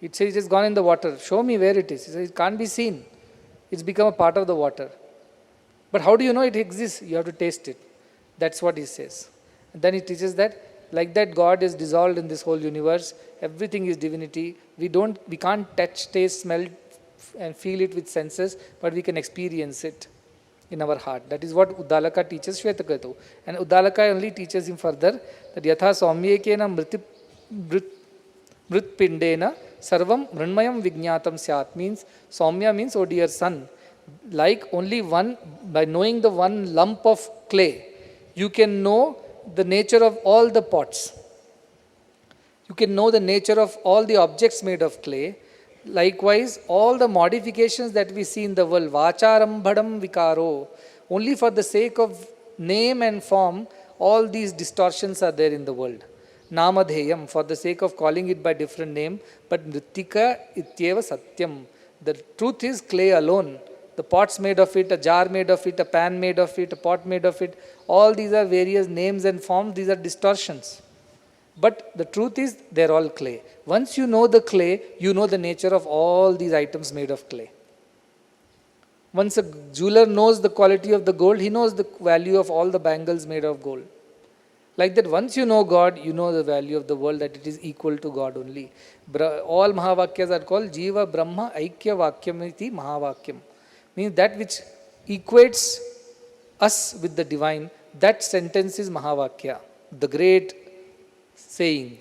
Speaker 4: It says it has gone in the water. Show me where it is. He says, it can't be seen. It's become a part of the water. But how do you know it exists? You have to taste it. That's what he says. And then he teaches that, like that God is dissolved in this whole universe, everything is divinity. We can't touch, taste, smell and feel it with senses, but we can experience it in our heart. That is what Uddalaka teaches Shvetaketu. And Uddalaka only teaches him further that yatha saumyekena mritpindena sarvam mrinmayam vijñatam syat, means Saumya means, oh dear son, like only one, by knowing the one lump of clay, you can know the nature of all the pots. You can know the nature of all the objects made of clay. Likewise, all the modifications that we see in the world, vacharambhadam vikaro, only for the sake of name and form, all these distortions are there in the world. Namadheyam, for the sake of calling it by different name, but nrittika ityeva satyam. The truth is clay alone. The pots made of it, a jar made of it, a pan made of it, a pot made of it, all these are various names and forms, these are distortions. But the truth is, they're all clay. Once you know the clay, you know the nature of all these items made of clay. Once a jeweler knows the quality of the gold, he knows the value of all the bangles made of gold. Like that, once you know God, you know the value of the world, that it is equal to God only. All Mahavakyas are called Jiva Brahma Aikya Vakyam iti Mahavakyam. means that which equates us with the divine, that sentence is Mahavakya, the great saying,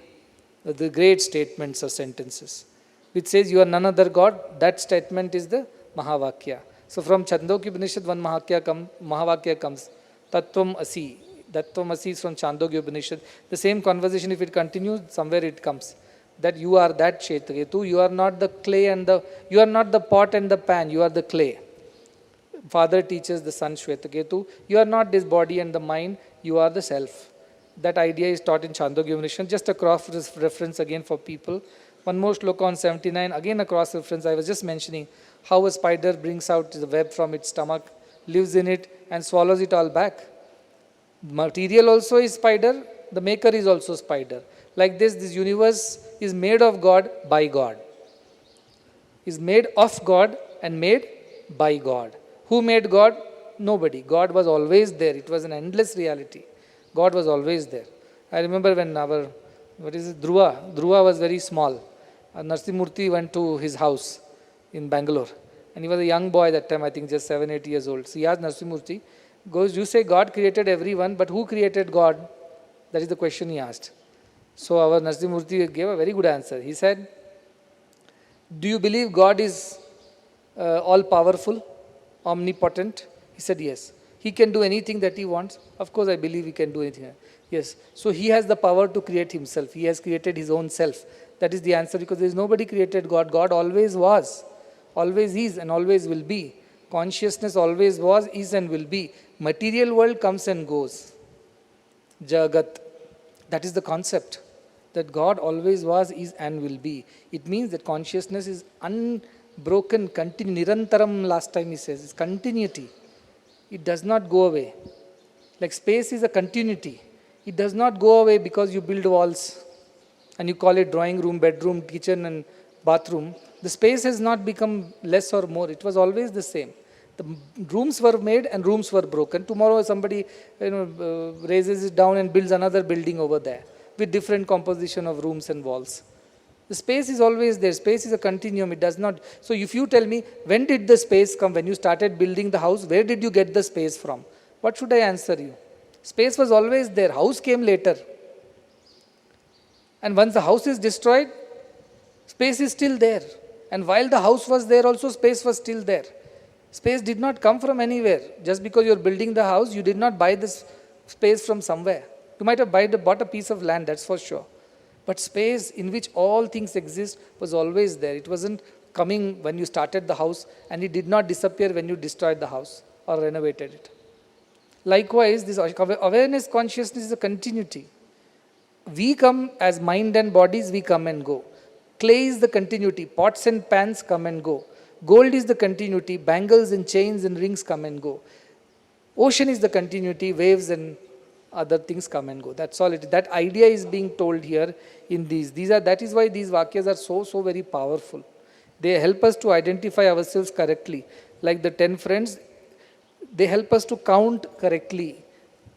Speaker 4: the great statements or sentences, which says you are none other God, that statement is the Mahavakya. So from Chandogya Upanishad, one Mahavakya comes, Tattvam Asi. Tattvam Asi is from Chandogya Upanishad. The same conversation, if it continues, somewhere it comes. That you are that Kshetraketu, you are not the clay and you are not the pot and the pan, you are the clay. Father teaches the son Shvetaketu, you are not this body and the mind, you are the self. That idea is taught in Chandogya Upanishad. Just a cross reference again for people. One more shloka on 79, again a cross reference. I was just mentioning how a spider brings out the web from its stomach, lives in it and swallows it all back. Material also is spider, the maker is also spider. Like this universe is made of God by God. Is made of God and made by God. Who made God? Nobody. God was always there. It was an endless reality. God was always there. I remember when Dhruva was very small. Narsimurti went to his house in Bangalore. And he was a young boy that time, I think just 7-8 years old. So he asked Narsimurti, you say God created everyone, but who created God? That is the question he asked. So our Narsimurti gave a very good answer. He said, do you believe God is all-powerful, omnipotent? He said, yes. He can do anything that he wants. Of course, I believe he can do anything. Yes. So he has the power to create himself. He has created his own self. That is the answer, because there is nobody created God. God always was, always is, and always will be. Consciousness always was, is, and will be. Material world comes and goes. Jagat. That is the concept. That God always was, is, and will be. It means that consciousness is unbroken, nirantaram, last time he says. It's continuity. It does not go away. Like space is a continuity. It does not go away because you build walls and you call it drawing room, bedroom, kitchen and bathroom. The space has not become less or more. It was always the same. The rooms were made and rooms were broken. Tomorrow somebody raises it down and builds another building over there with different composition of rooms and walls. The space is always there. Space is a continuum. It does not. So if you tell me, when did the space come? When you started building the house, where did you get the space from? What should I answer you? Space was always there. House came later. And once the house is destroyed, space is still there. And while the house was there also, space was still there. Space did not come from anywhere. Just because you're building the house, you did not buy this space from somewhere. You might have bought a piece of land, that's for sure. But space in which all things exist was always there. It wasn't coming when you started the house, and it did not disappear when you destroyed the house or renovated it. Likewise, this awareness consciousness is a continuity. We come as mind and bodies, we come and go. Clay is the continuity. Pots and pans come and go. Gold is the continuity. Bangles and chains and rings come and go. Ocean is the continuity. Waves and other things come and go. That's all it is. That idea is being told here in these. That is why these vakyas are so very powerful. They help us to identify ourselves correctly. Like the 10 friends, they help us to count correctly,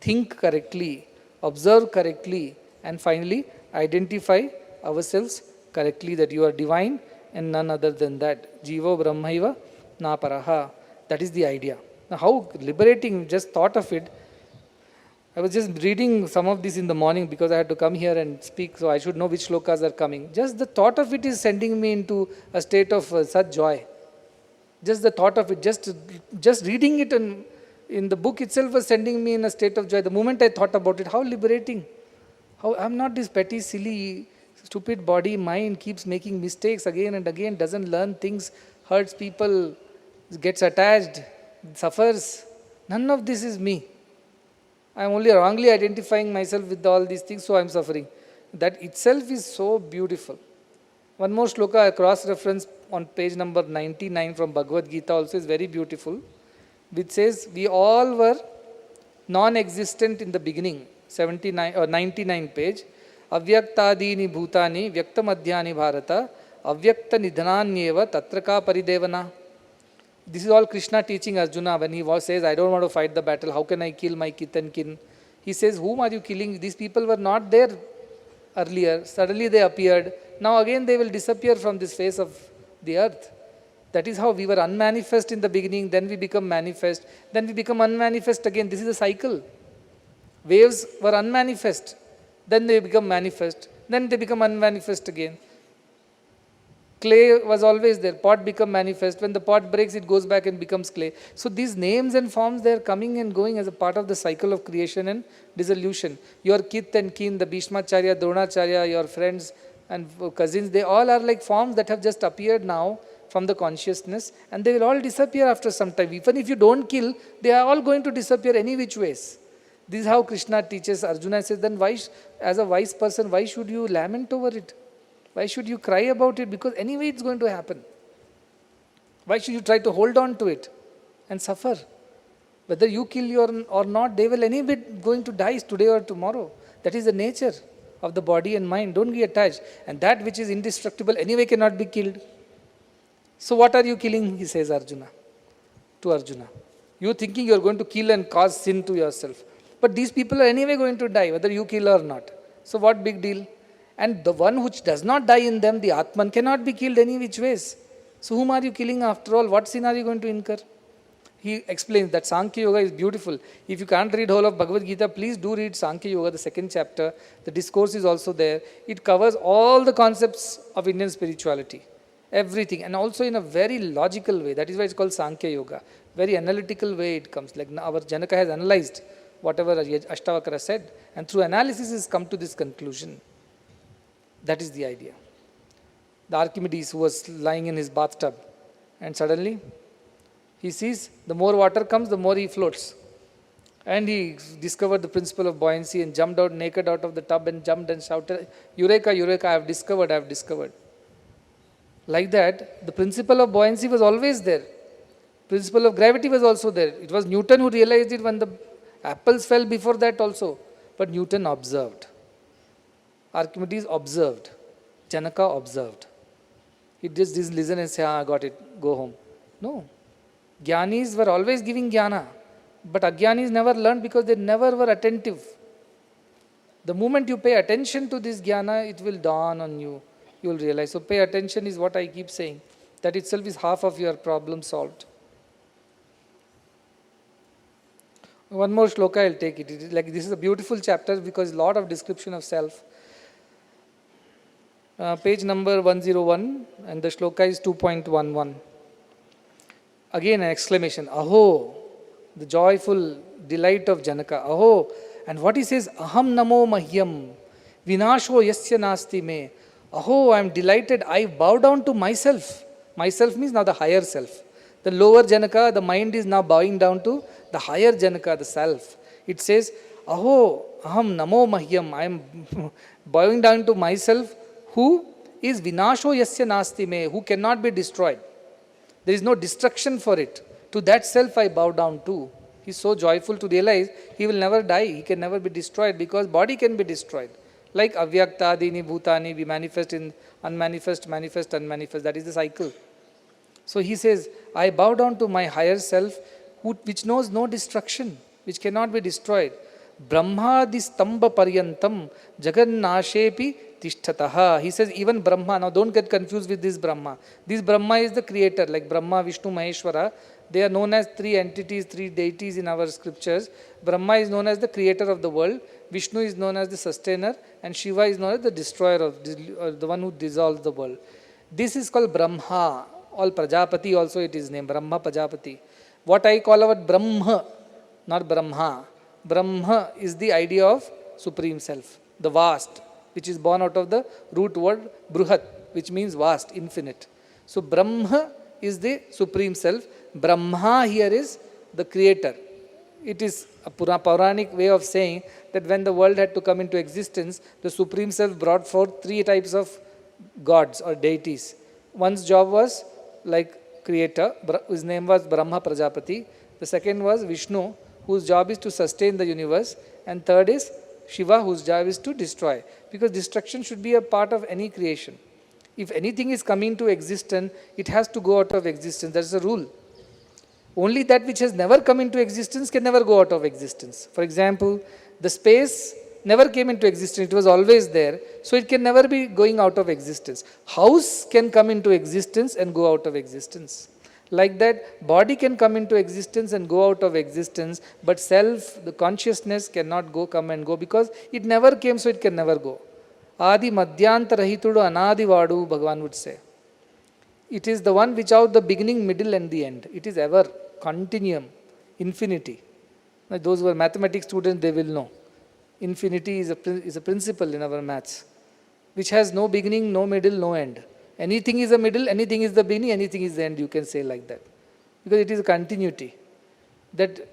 Speaker 4: think correctly, observe correctly, and finally identify ourselves correctly that you are divine and none other than that. Jivo Brahmaiva na paraha. That is the idea. Now how liberating, just thought of it. I was just reading some of this in the morning because I had to come here and speak, so I should know which shlokas are coming. Just the thought of it is sending me into a state of such joy. Just the thought of it, just reading it in the book itself was sending me in a state of joy. The moment I thought about it, how liberating. How I'm not this petty, silly, stupid body, mind, keeps making mistakes again and again, doesn't learn things, hurts people, gets attached, suffers. None of this is me. I am only wrongly identifying myself with all these things, so I am suffering. That itself is so beautiful. One more shloka, a cross-reference on page number 99 from Bhagavad Gita also is very beautiful, which says, we all were non-existent in the beginning, 79 or 99 page. Avyaktadini bhutani vyaktamadhyani bharata avyakta nidhananyeva tatraka paridevana. This is all Krishna teaching Arjuna when he says, I don't want to fight the battle. How can I kill my kith and kin? He says, whom are you killing? These people were not there earlier. Suddenly they appeared. Now again they will disappear from this face of the earth. That is how we were unmanifest in the beginning, then we become manifest, then we become unmanifest again. This is a cycle. Waves were unmanifest, then they become manifest, then they become unmanifest again. Clay was always there, pot become manifest. When the pot breaks, it goes back and becomes clay. So these names and forms, they are coming and going as a part of the cycle of creation and dissolution. Your kith and kin, the Bhishmacharya, Dronacharya, your friends and cousins, they all are like forms that have just appeared now from the consciousness, and they will all disappear after some time. Even if you don't kill, they are all going to disappear any which ways. This is how Krishna teaches. Arjuna says, then why, as a wise person, why should you lament over it? Why should you cry about it? Because anyway it's going to happen. Why should you try to hold on to it and suffer? Whether you kill you or not, they will anyway going to die today or tomorrow. That is the nature of the body and mind. Don't be attached. And that which is indestructible anyway cannot be killed. So what are you killing, he says to Arjuna. You thinking you are going to kill and cause sin to yourself. But these people are anyway going to die, whether you kill or not. So what big deal? And the one which does not die in them, the Atman, cannot be killed any which ways. So whom are you killing after all? What sin are you going to incur? He explains that Sankhya Yoga is beautiful. If you can't read whole of Bhagavad Gita, please do read Sankhya Yoga, the second chapter. The discourse is also there. It covers all the concepts of Indian spirituality. Everything. And also in a very logical way. That is why it's called Sankhya Yoga. Very analytical way it comes. Like our Janaka has analyzed whatever Ashtavakra said. And through analysis has come to this conclusion. That is the idea. The Archimedes who was lying in his bathtub, and suddenly he sees the more water comes, the more he floats. And he discovered the principle of buoyancy and jumped out naked out of the tub and jumped and shouted, Eureka, Eureka, I have discovered, I have discovered. Like that, the principle of buoyancy was always there. Principle of gravity was also there. It was Newton who realized it when the apples fell before that also. But Newton observed. Archimedes observed. Janaka observed. He just didn't listen and say, I got it, go home. No. Jnanis were always giving jnana. But Ajnanis never learned because they never were attentive. The moment you pay attention to this jnana, it will dawn on you. You will realize. So pay attention is what I keep saying. That itself is half of your problem solved. One more shloka I'll take it. It is like this is a beautiful chapter because a lot of description of self. Page number 101 and the shloka is 2.11. Again an exclamation. Aho, the joyful delight of Janaka. Aho, and what he says, Aham namo mahyam, vinasho yasya nasti me. Aho, I am delighted. I bow down to myself. Myself means now the higher self. The lower Janaka, the mind is now bowing down to the higher Janaka, the self. It says, Aho, aham namo mahyam. I am bowing down to myself. Who is vinasho yasya nasti me, who cannot be destroyed. There is no destruction for it. To that self I bow down to. He is so joyful to realize he will never die, he can never be destroyed because body can be destroyed. Like avyaktadini bhutani, we manifest in unmanifest, manifest, unmanifest. That is the cycle. So he says, I bow down to my higher self which knows no destruction, which cannot be destroyed. Brahmadi stamba paryantam jagannashepi tishtataha. He says even Brahma, now don't get confused with this Brahma. This Brahma is the creator, like Brahma, Vishnu, Maheshwara. They are known as three entities, three deities in our scriptures. Brahma is known as the creator of the world, Vishnu is known as the sustainer, and Shiva is known as the destroyer, of the one who dissolves the world. This is called Brahma. All Prajapati also it is named, Brahma Prajapati. What I call our Brahma, not Brahma. Brahma is the idea of Supreme Self, the vast, which is born out of the root word Bruhat, which means vast, infinite. So Brahma is the Supreme Self. Brahma here is the creator. It is a Puranic way of saying that when the world had to come into existence, the Supreme Self brought forth three types of gods or deities. One's job was like creator, his name was Brahma Prajapati. The second was Vishnu, whose job is to sustain the universe. And third is Shiva, whose job is to destroy. Because destruction should be a part of any creation. If anything is coming to existence, it has to go out of existence. That is a rule. Only that which has never come into existence can never go out of existence. For example, the space never came into existence. It was always there. So it can never be going out of existence. House can come into existence and go out of existence. Like that, body can come into existence and go out of existence, but self, the consciousness cannot come and go because it never came, so it can never go. Adi madhyantarahitudu anadi vadu, Bhagavan would say. It is the one which out the beginning, middle and the end. It is ever, continuum, infinity. Now, those who are mathematics students, they will know. Infinity is a principle in our maths, which has no beginning, no middle, no end. Anything is a middle, anything is the beginning, anything is the end, you can say like that. Because it is a continuity. That,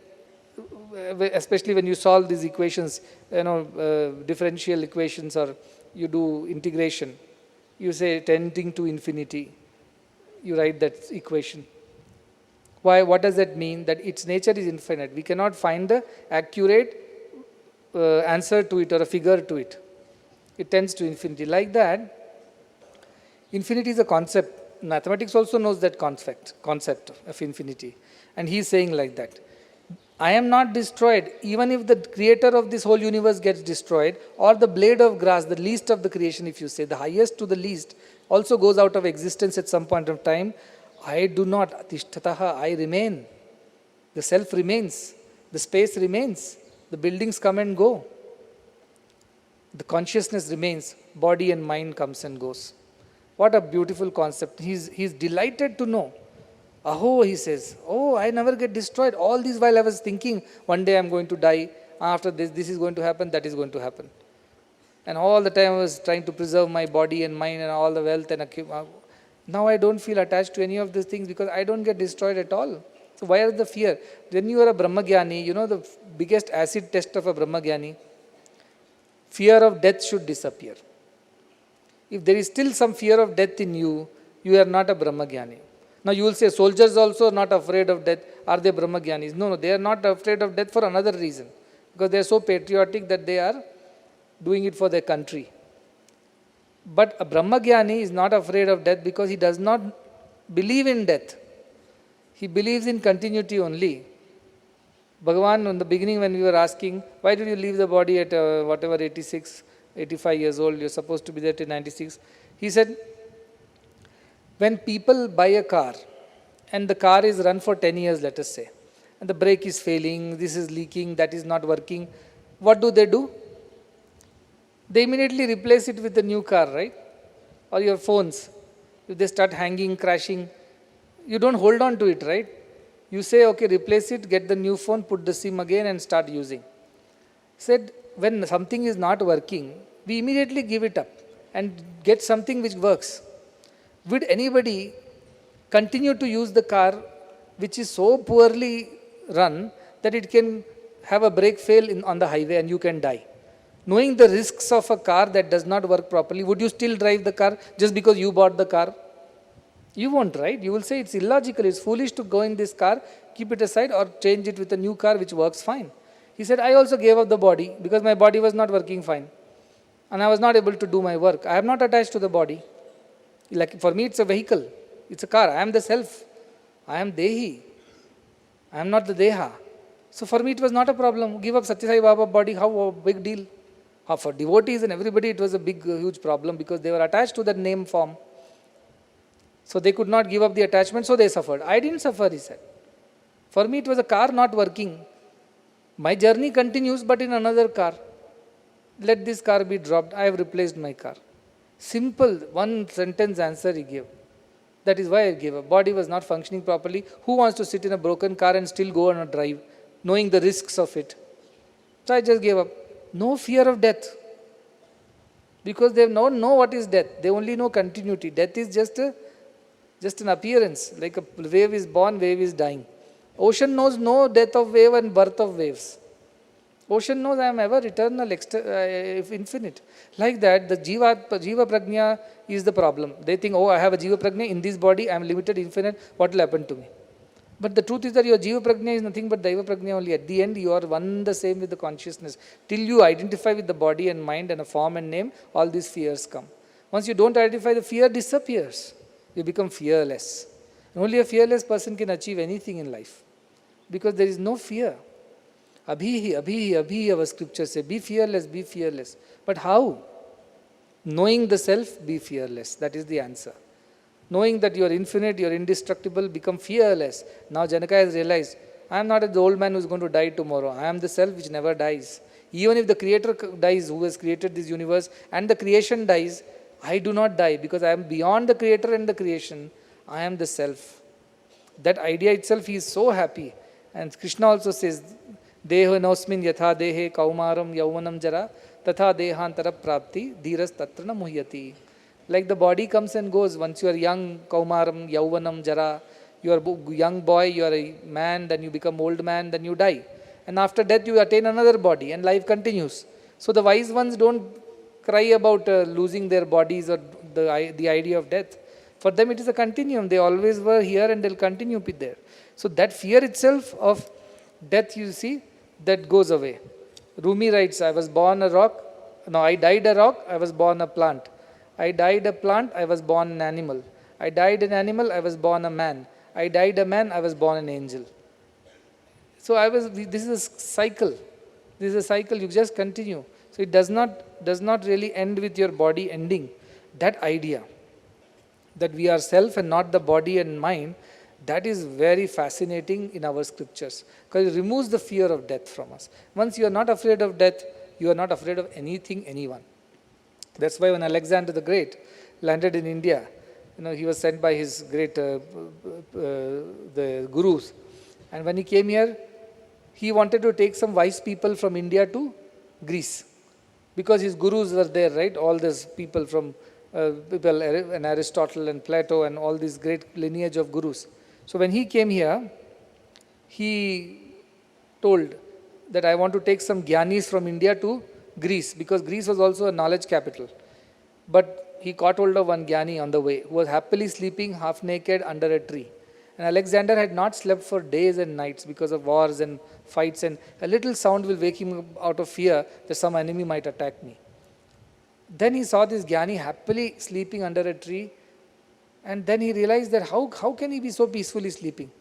Speaker 4: especially when you solve these equations, differential equations, or you do integration, you say tending to infinity. You write that equation. Why? What does that mean? That its nature is infinite. We cannot find the accurate answer to it or a figure to it. It tends to infinity. Like that, infinity is a concept. Mathematics also knows that concept of infinity. And he is saying like that. I am not destroyed. Even if the creator of this whole universe gets destroyed, or the blade of grass, the least of the creation, if you say, the highest to the least, also goes out of existence at some point of time, I do not. Tishtataha, I remain. The self remains. The space remains. The buildings come and go. The consciousness remains. Body and mind comes and goes. What a beautiful concept. He's delighted to know. Aho, he says, oh, I never get destroyed. All this while I was thinking, one day I'm going to die. After this is going to happen, that is going to happen. And all the time I was trying to preserve my body and mind and all the wealth. And now I don't feel attached to any of these things because I don't get destroyed at all. So why is the fear? When you are a Brahmagyani, the biggest acid test of a Brahmagyani, fear of death should disappear. If there is still some fear of death in you, you are not a Brahmagyani. Now you will say, soldiers also are not afraid of death. Are they Brahmagyanis? No, they are not afraid of death for another reason. Because they are so patriotic that they are doing it for their country. But a Brahmagyani is not afraid of death because he does not believe in death. He believes in continuity only. Bhagavan, in the beginning when we were asking, why did you leave the body at 86, 85 years old, you're supposed to be there till 96. He said, when people buy a car, and the car is run for 10 years, let us say, and the brake is failing, this is leaking, that is not working, what do? They immediately replace it with a new car, right? Or your phones. If they start hanging, crashing, you don't hold on to it, right? You say, okay, replace it, get the new phone, put the SIM again and start using. Said, when something is not working, we immediately give it up and get something which works. Would anybody continue to use the car which is so poorly run that it can have a brake fail on the highway and you can die? Knowing the risks of a car that does not work properly, would you still drive the car just because you bought the car? You won't, right? You will say it's illogical, it's foolish to go in this car, keep it aside or change it with a new car which works fine. He said, I also gave up the body because my body was not working fine. And I was not able to do my work. I am not attached to the body. Like for me, it's a vehicle. It's a car. I am the self. I am Dehi. I am not the Deha. So for me, it was not a problem. Give up Sathya Sai Baba body, how a big deal. For devotees and everybody, it was a big, huge problem because they were attached to that name form. So they could not give up the attachment, so they suffered. I didn't suffer, he said. For me, it was a car not working. My journey continues, but in another car. Let this car be dropped. I have replaced my car. Simple, one sentence answer he gave. That is why I gave up. Body was not functioning properly. Who wants to sit in a broken car and still go on a drive, knowing the risks of it? So I just gave up. No fear of death. Because they don't know what is death. They only know continuity. Death is just an appearance. Like a wave is born, wave is dying. Ocean knows no death of wave and birth of waves. Ocean knows I am ever eternal, infinite. Like that, the Jiva Prajna is the problem. They think, oh, I have a Jiva Prajna in this body, I am limited, infinite, what will happen to me? But the truth is that your Jiva Prajna is nothing but Daiva Prajna only. At the end, you are one the same with the consciousness. Till you identify with the body and mind and a form and name, all these fears come. Once you don't identify, the fear disappears. You become fearless. And only a fearless person can achieve anything in life. Because there is no fear. Abhi, our scripture say, be fearless, be fearless. But how? Knowing the self, be fearless. That is the answer. Knowing that you are infinite, you are indestructible, become fearless. Now Janaka has realized, I am not the old man who is going to die tomorrow. I am the self which never dies. Even if the creator dies, who has created this universe, and the creation dies, I do not die because I am beyond the creator and the creation. I am the self. That idea itself, he is so happy. And Krishna also says, Deho nosmin yatha dehe kaumaram yaumanam jara tatha dehantara prapti dhiras tatrana muhyati. Like the body comes and goes. Once you are young, kaumaram, yauvanam, jara, you are a young boy, you are a man, then you become old man, then you die. And after death you attain another body and life continues. So the wise ones don't cry about losing their bodies or the idea of death. For them it is a continuum. They always were here and they'll continue to be there. So that fear itself of death, you see, that goes away. Rumi writes, I died a rock, I was born a plant. I died a plant, I was born an animal. I died an animal, I was born a man. I died a man, I was born an angel. So this is a cycle. This is a cycle, you just continue. So it does not really end with your body ending. That idea, that we are self and not the body and mind, that is very fascinating in our scriptures. Because it removes the fear of death from us. Once you are not afraid of death, you are not afraid of anything, anyone. That's why when Alexander the Great landed in India, he was sent by his great the gurus. And when he came here, he wanted to take some wise people from India to Greece. Because his gurus were there, right? All these people from and Aristotle and Plato and all these great lineage of gurus. So when he came here, he told that I want to take some Gyanis from India to Greece, because Greece was also a knowledge capital. But he caught hold of one Gyani on the way, who was happily sleeping half naked under a tree. And Alexander had not slept for days and nights because of wars and fights, and a little sound will wake him out of fear that some enemy might attack me. Then he saw this Gyani happily sleeping under a tree, and then he realized that how can he be so peacefully sleeping?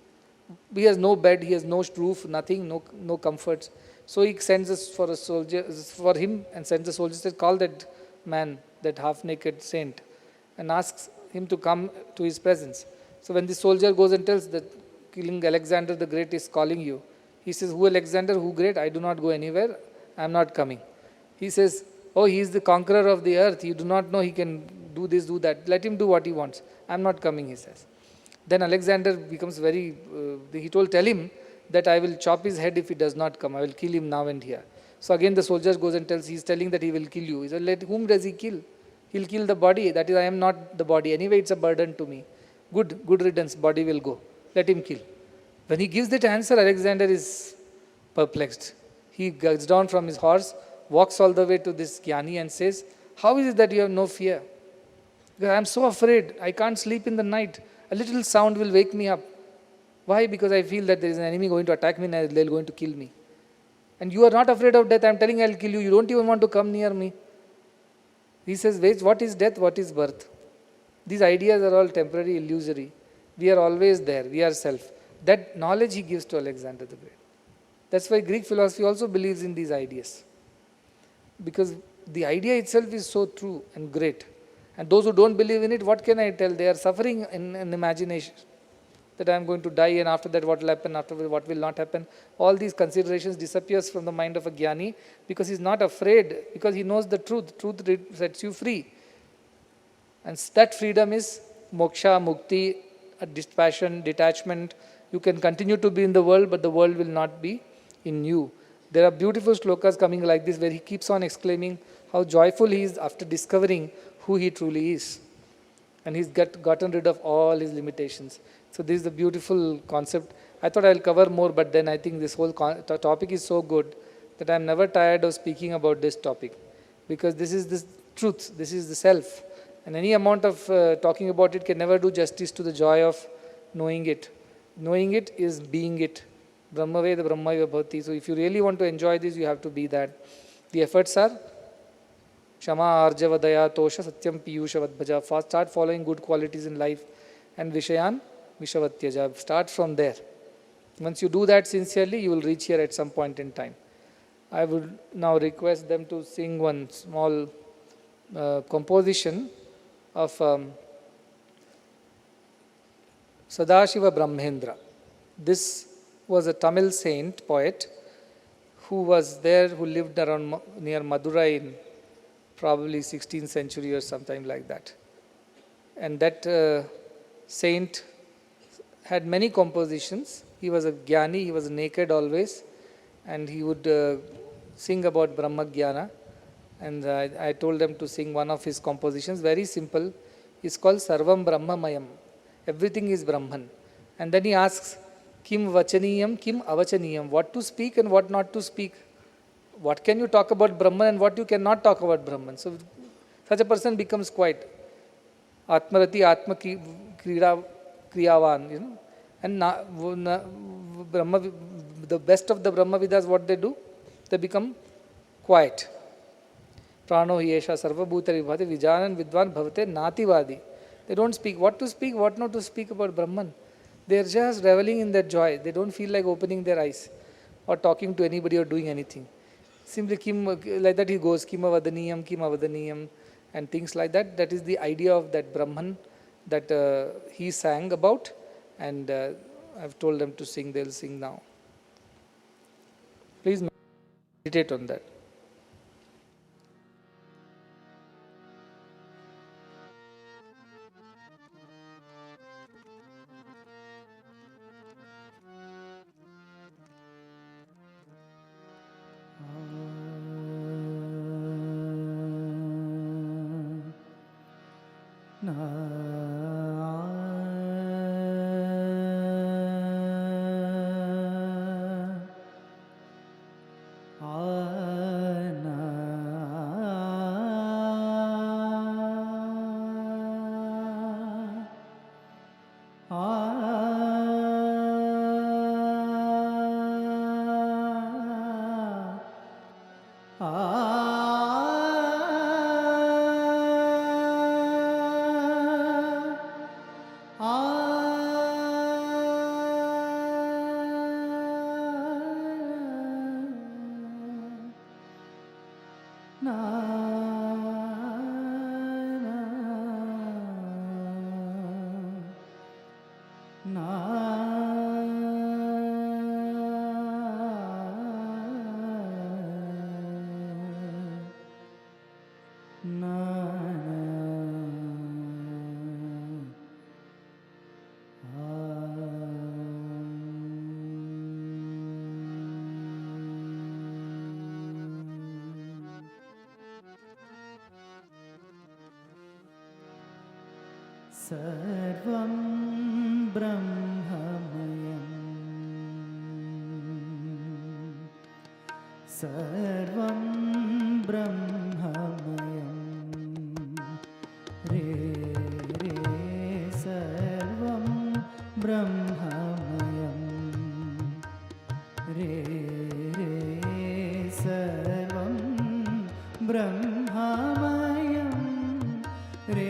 Speaker 4: He has no bed, he has no roof, nothing, no comforts. So he sends us for him and sends a soldier, says, call that man, that half-naked saint, and asks him to come to his presence. So when the soldier goes and tells that killing Alexander the Great is calling you, he says, who Alexander, who great? I do not go anywhere, I am not coming. He says, oh, he is the conqueror of the earth, you do not know he can do this, do that. Let him do what he wants. I am not coming, he says. Then Alexander becomes very, he tell him that I will chop his head if he does not come. I will kill him now and here. So again the soldier goes and tells, he is telling that he will kill you. He said, let whom does he kill? He will kill the body. That is, I am not the body. Anyway, it's a burden to me. Good riddance, body will go. Let him kill. When he gives that answer, Alexander is perplexed. He gets down from his horse, walks all the way to this Gyani and says, how is it that you have no fear? Because I am so afraid. I can't sleep in the night. A little sound will wake me up. Why? Because I feel that there is an enemy going to attack me and they are going to kill me. And you are not afraid of death. I am telling you I will kill you. You don't even want to come near me. He says, wait, what is death? What is birth? These ideas are all temporary, illusory. We are always there. We are self. That knowledge he gives to Alexander the Great. That's why Greek philosophy also believes in these ideas. Because the idea itself is so true and great. And those who don't believe in it, what can I tell? They are suffering in imagination. That I am going to die and after that what will happen, after that what will not happen. All these considerations disappears from the mind of a Gyani because he is not afraid, because he knows the truth. Truth sets you free. And that freedom is moksha, mukti, dispassion, detachment. You can continue to be in the world, but the world will not be in you. There are beautiful slokas coming like this where he keeps on exclaiming how joyful he is after discovering who he truly is. And he's gotten rid of all his limitations. So this is the beautiful concept. I thought I'll cover more, but then I think this whole topic is so good that I'm never tired of speaking about this topic. Because this is the truth, this is the self. And any amount of talking about it can never do justice to the joy of knowing it. Knowing it is being it. Brahmaveda Brahmaiva Bhavati. So if you really want to enjoy this, you have to be that. The efforts are Shama Arjava Daya Tosha Satyam Piyusha Vadbhaja. Start following good qualities in life. And Vishayan Vishavatyaja. Start from there. Once you do that sincerely, you will reach here at some point in time. I would now request them to sing one small composition of Sadashiva Brahmendra. This was a Tamil saint, poet, who was there, who lived around near Madurai in probably 16th century or something like that. And that saint had many compositions. He was a jnani, he was naked always, and he would sing about Brahma Jnana. And I told them to sing one of his compositions, very simple. It's called Sarvam Brahmamayam. Everything is Brahman. And then he asks, Kim Vachaniyam, Kim Avachaniyam, what to speak and what not to speak. What can you talk about Brahman and what you cannot talk about Brahman. So such a person becomes quiet. Atmarati Atma Kriyavan, you know. And Brahma, the best of the Brahmavidas, what they do? They become quiet. Prano Hiesha Sarva Bhutari Bhati Vijanan Vidvan Bhavate Nativadi. They don't speak what to speak, what not to speak about Brahman. They are just reveling in that joy. They don't feel like opening their eyes or talking to anybody or doing anything. Simply Kim, like that he goes, Kim Avadaniyam, and things like that. That is the idea of that Brahman that he sang about. And I've told them to sing, they'll sing now. Please meditate on that.
Speaker 1: Sarvam Brahmamayam Sarvam Brahmamayam Re Re Sarvam Brahmamayam Re Re Sarvam Brahmamayam Re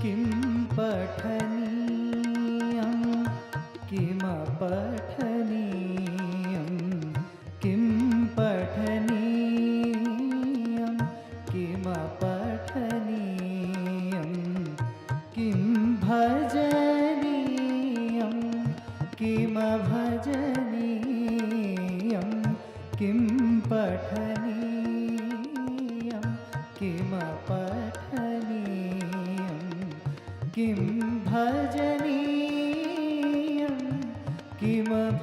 Speaker 1: किं पठनीयं किमपठनीयं किं पठनीयं किमपठनीयं किं भजनीयं किमभजनीयं किं पठनीयं किमपठनीयं किं भजनीयं किमभजनीयं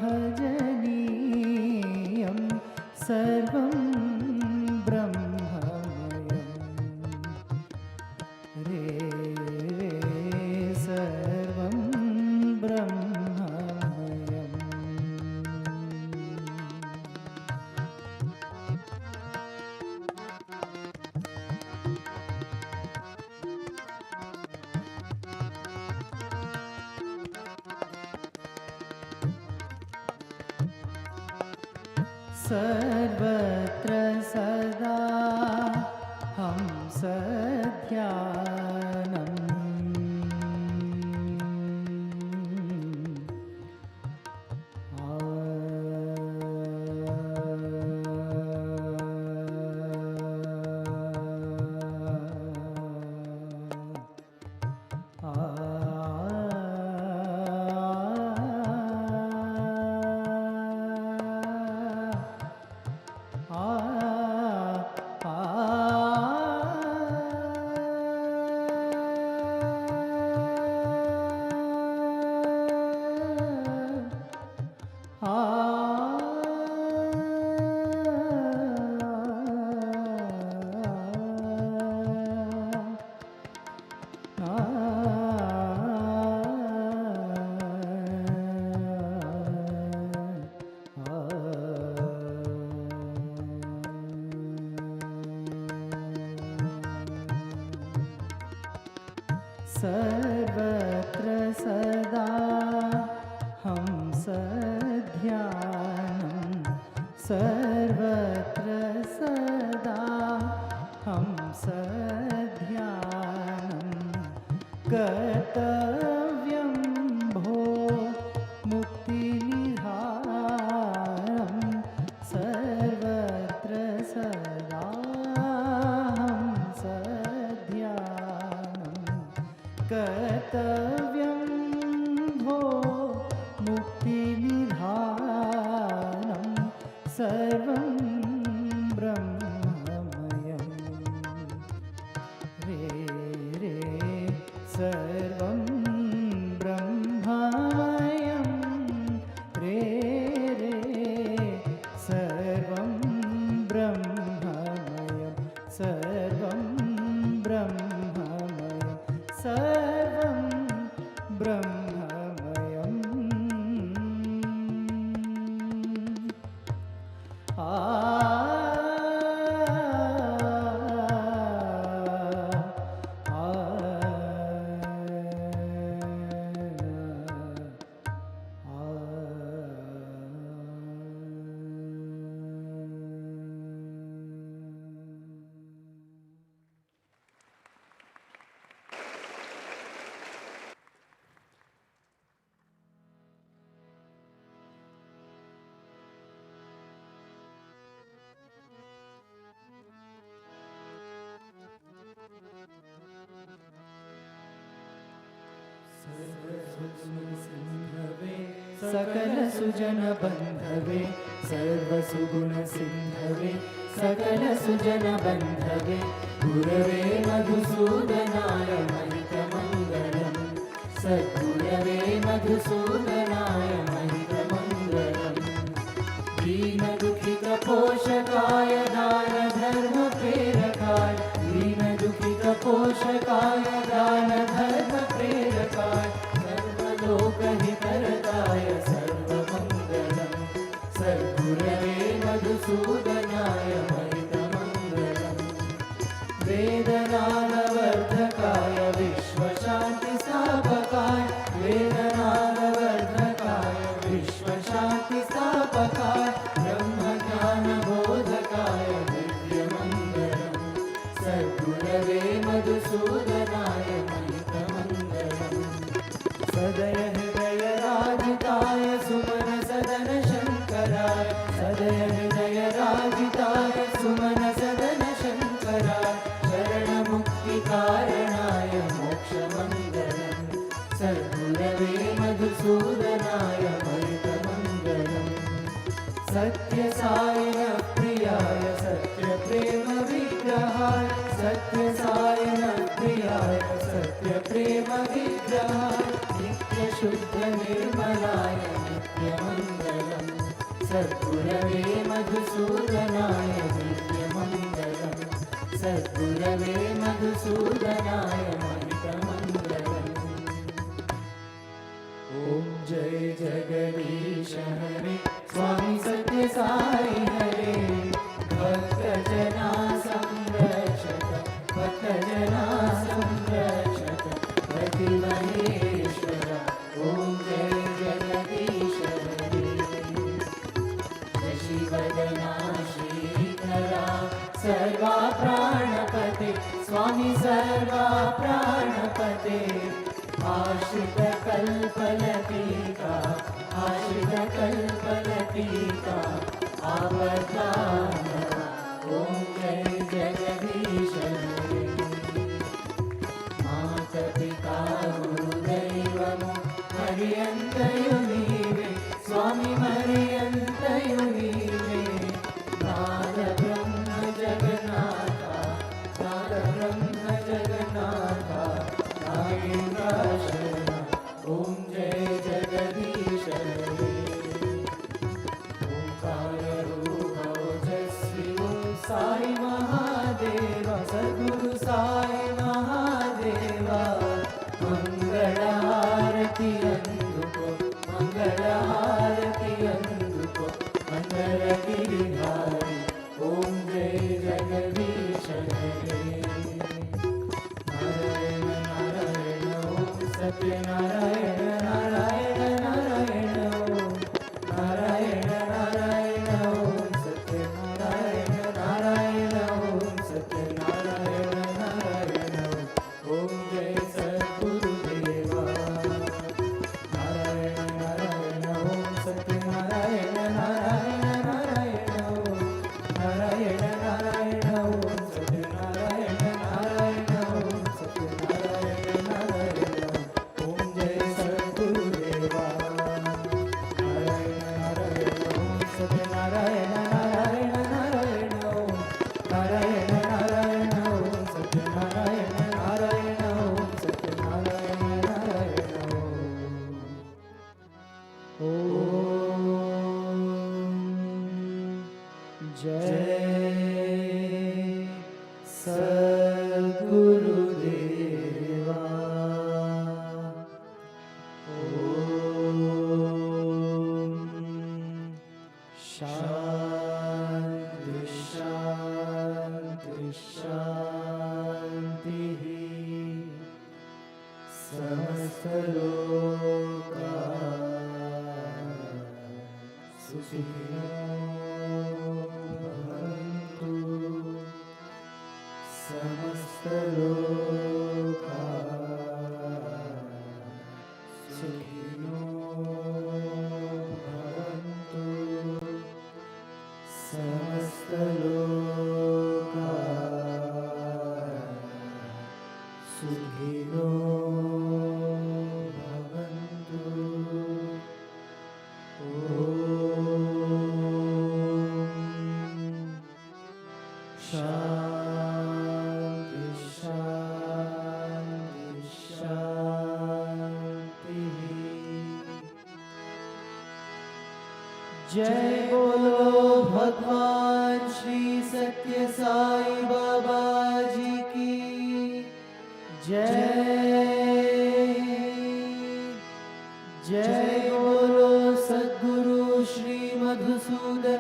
Speaker 1: सर्वं ब्रह्ममयम् रे सर्वं ब्रह्ममयम् सर्वत्र सदा सर्वत्र सदा हंस ध्यानं सर्वत्र सदा हंस ध्यानं कर्तव्यं भो मुक्तिनिधानं सर्वत्र सदा हंस ध्यानं कर्तव्यं भो मुक्तिनिधानं सर्वं ब्रह्ममयम् रे रे सर्वं ब्रह्ममयं रे रे सर्वं ब्रह्ममयं सर्वं ब्रह्ममयं सर्वं ब्रह्ममयम् सकल सुजन बंधवे सर्वसुगुण सिंधवे सकल सुजन बंधवे गुरवे मधुसूदनाय महितमंगलम् सद्गुरवे मधुसूदनाय महितमंगलम् दीन दुखित पोषकाय दान धर्म प्रेरकाय दीन दुखित पोषकाय दान धर्म प्रेरकाय लोकहितरताय सर्वमङ्गलम् सद्गुरवे मधुसूदनाय महितमङ्गलम् वेदनालवर्धकाय विश्वशान्तिस्थापकाय वेदनालवर्धकाय विश्वशान्तिस्थापकाय ब्रह्मज्ञानबोधकाय दिव्यमङ्गलम् सद्गुरवे मधुसूदनाय महितमङ्गलम् मधुसूदनाय मयितमङ्गलम् सत्य साई प्रियाय सत्य प्रेम विग्रहाय सत्य साई प्रियाय सत्य प्रेम विग्रहाय नित्य शुद्ध निर्मलाय नित्यमङ्गलम् सद्गुरवे मधुसूदनाय दिव्यमङ्गलम् सद्गुरवे मधुसूदनाय मयितमङ्गलम् ॐ जय जगदीश हरे स्वामी सत्य साई हरे भक्तजना संरक्षक भक्तजना संरक्षक पति महेश्वर ॐ जय जगदीश हरे शशिवदना श्रीधरा सर्वा प्राणपते स्वामी सर्वा प्राणपते आश्रित कल्पलतिका आश्रित कल्पलतिका आवतार ॐ जय जगदीश हरे मातपिता गुरुदैवमो मर्यन्तयो नीवे स्वामी मर्यन्तयो नीवे नाद ब्रह्म जगन्नाथा नाद ब्रह्म जगन्नाथा नागेन्द्राशरण ॐ जय जगदीश हरे ओंकाररूपौजस्वी ॐ साई महादेव सद्गुरु साई महादेवा मंगलहारति अंदुको मंगलहारति अंदुको मंगलगिरिधारी ॐ जय जगदीश हरे नारायण नारायण ॐ सत्यनारायण नारायण नारायण ॐ नारायण नारायण ॐ सत्यनारायण नारायण ॐ सत्यनारायण नारायण ॐ जय सद्गुरुदेवा नारायण नारायण ॐ सत्यनारायण नारायण नारायण ॐ नारायण नारायण ॐ सत्यनारायण नारायण ॐ सत्यनारायण नारायण ॐ जय सद्गुरुदेवा नारायण नारायण ॐ सत्यनारायण नारायण नारायण ॐ नारायण नारायण ॐ सत्यनारायण नारायण ॐ सत्यनारायण नारायण ॐ जय सद्गुरुदेवा शान्ति शान्ति शान्तिः समस्तलोका सुखिनो भवन्तु समस्तलोका सुखिनो भवन्तु समस्तलोका सुखिनो भवन्तु ॐ शान्ति शान्ति शान्तिः जय बोलो भगवान श्री सत्य साई बाबा जी की जय जय बोलो सद्गुरु श्री मधुसूदन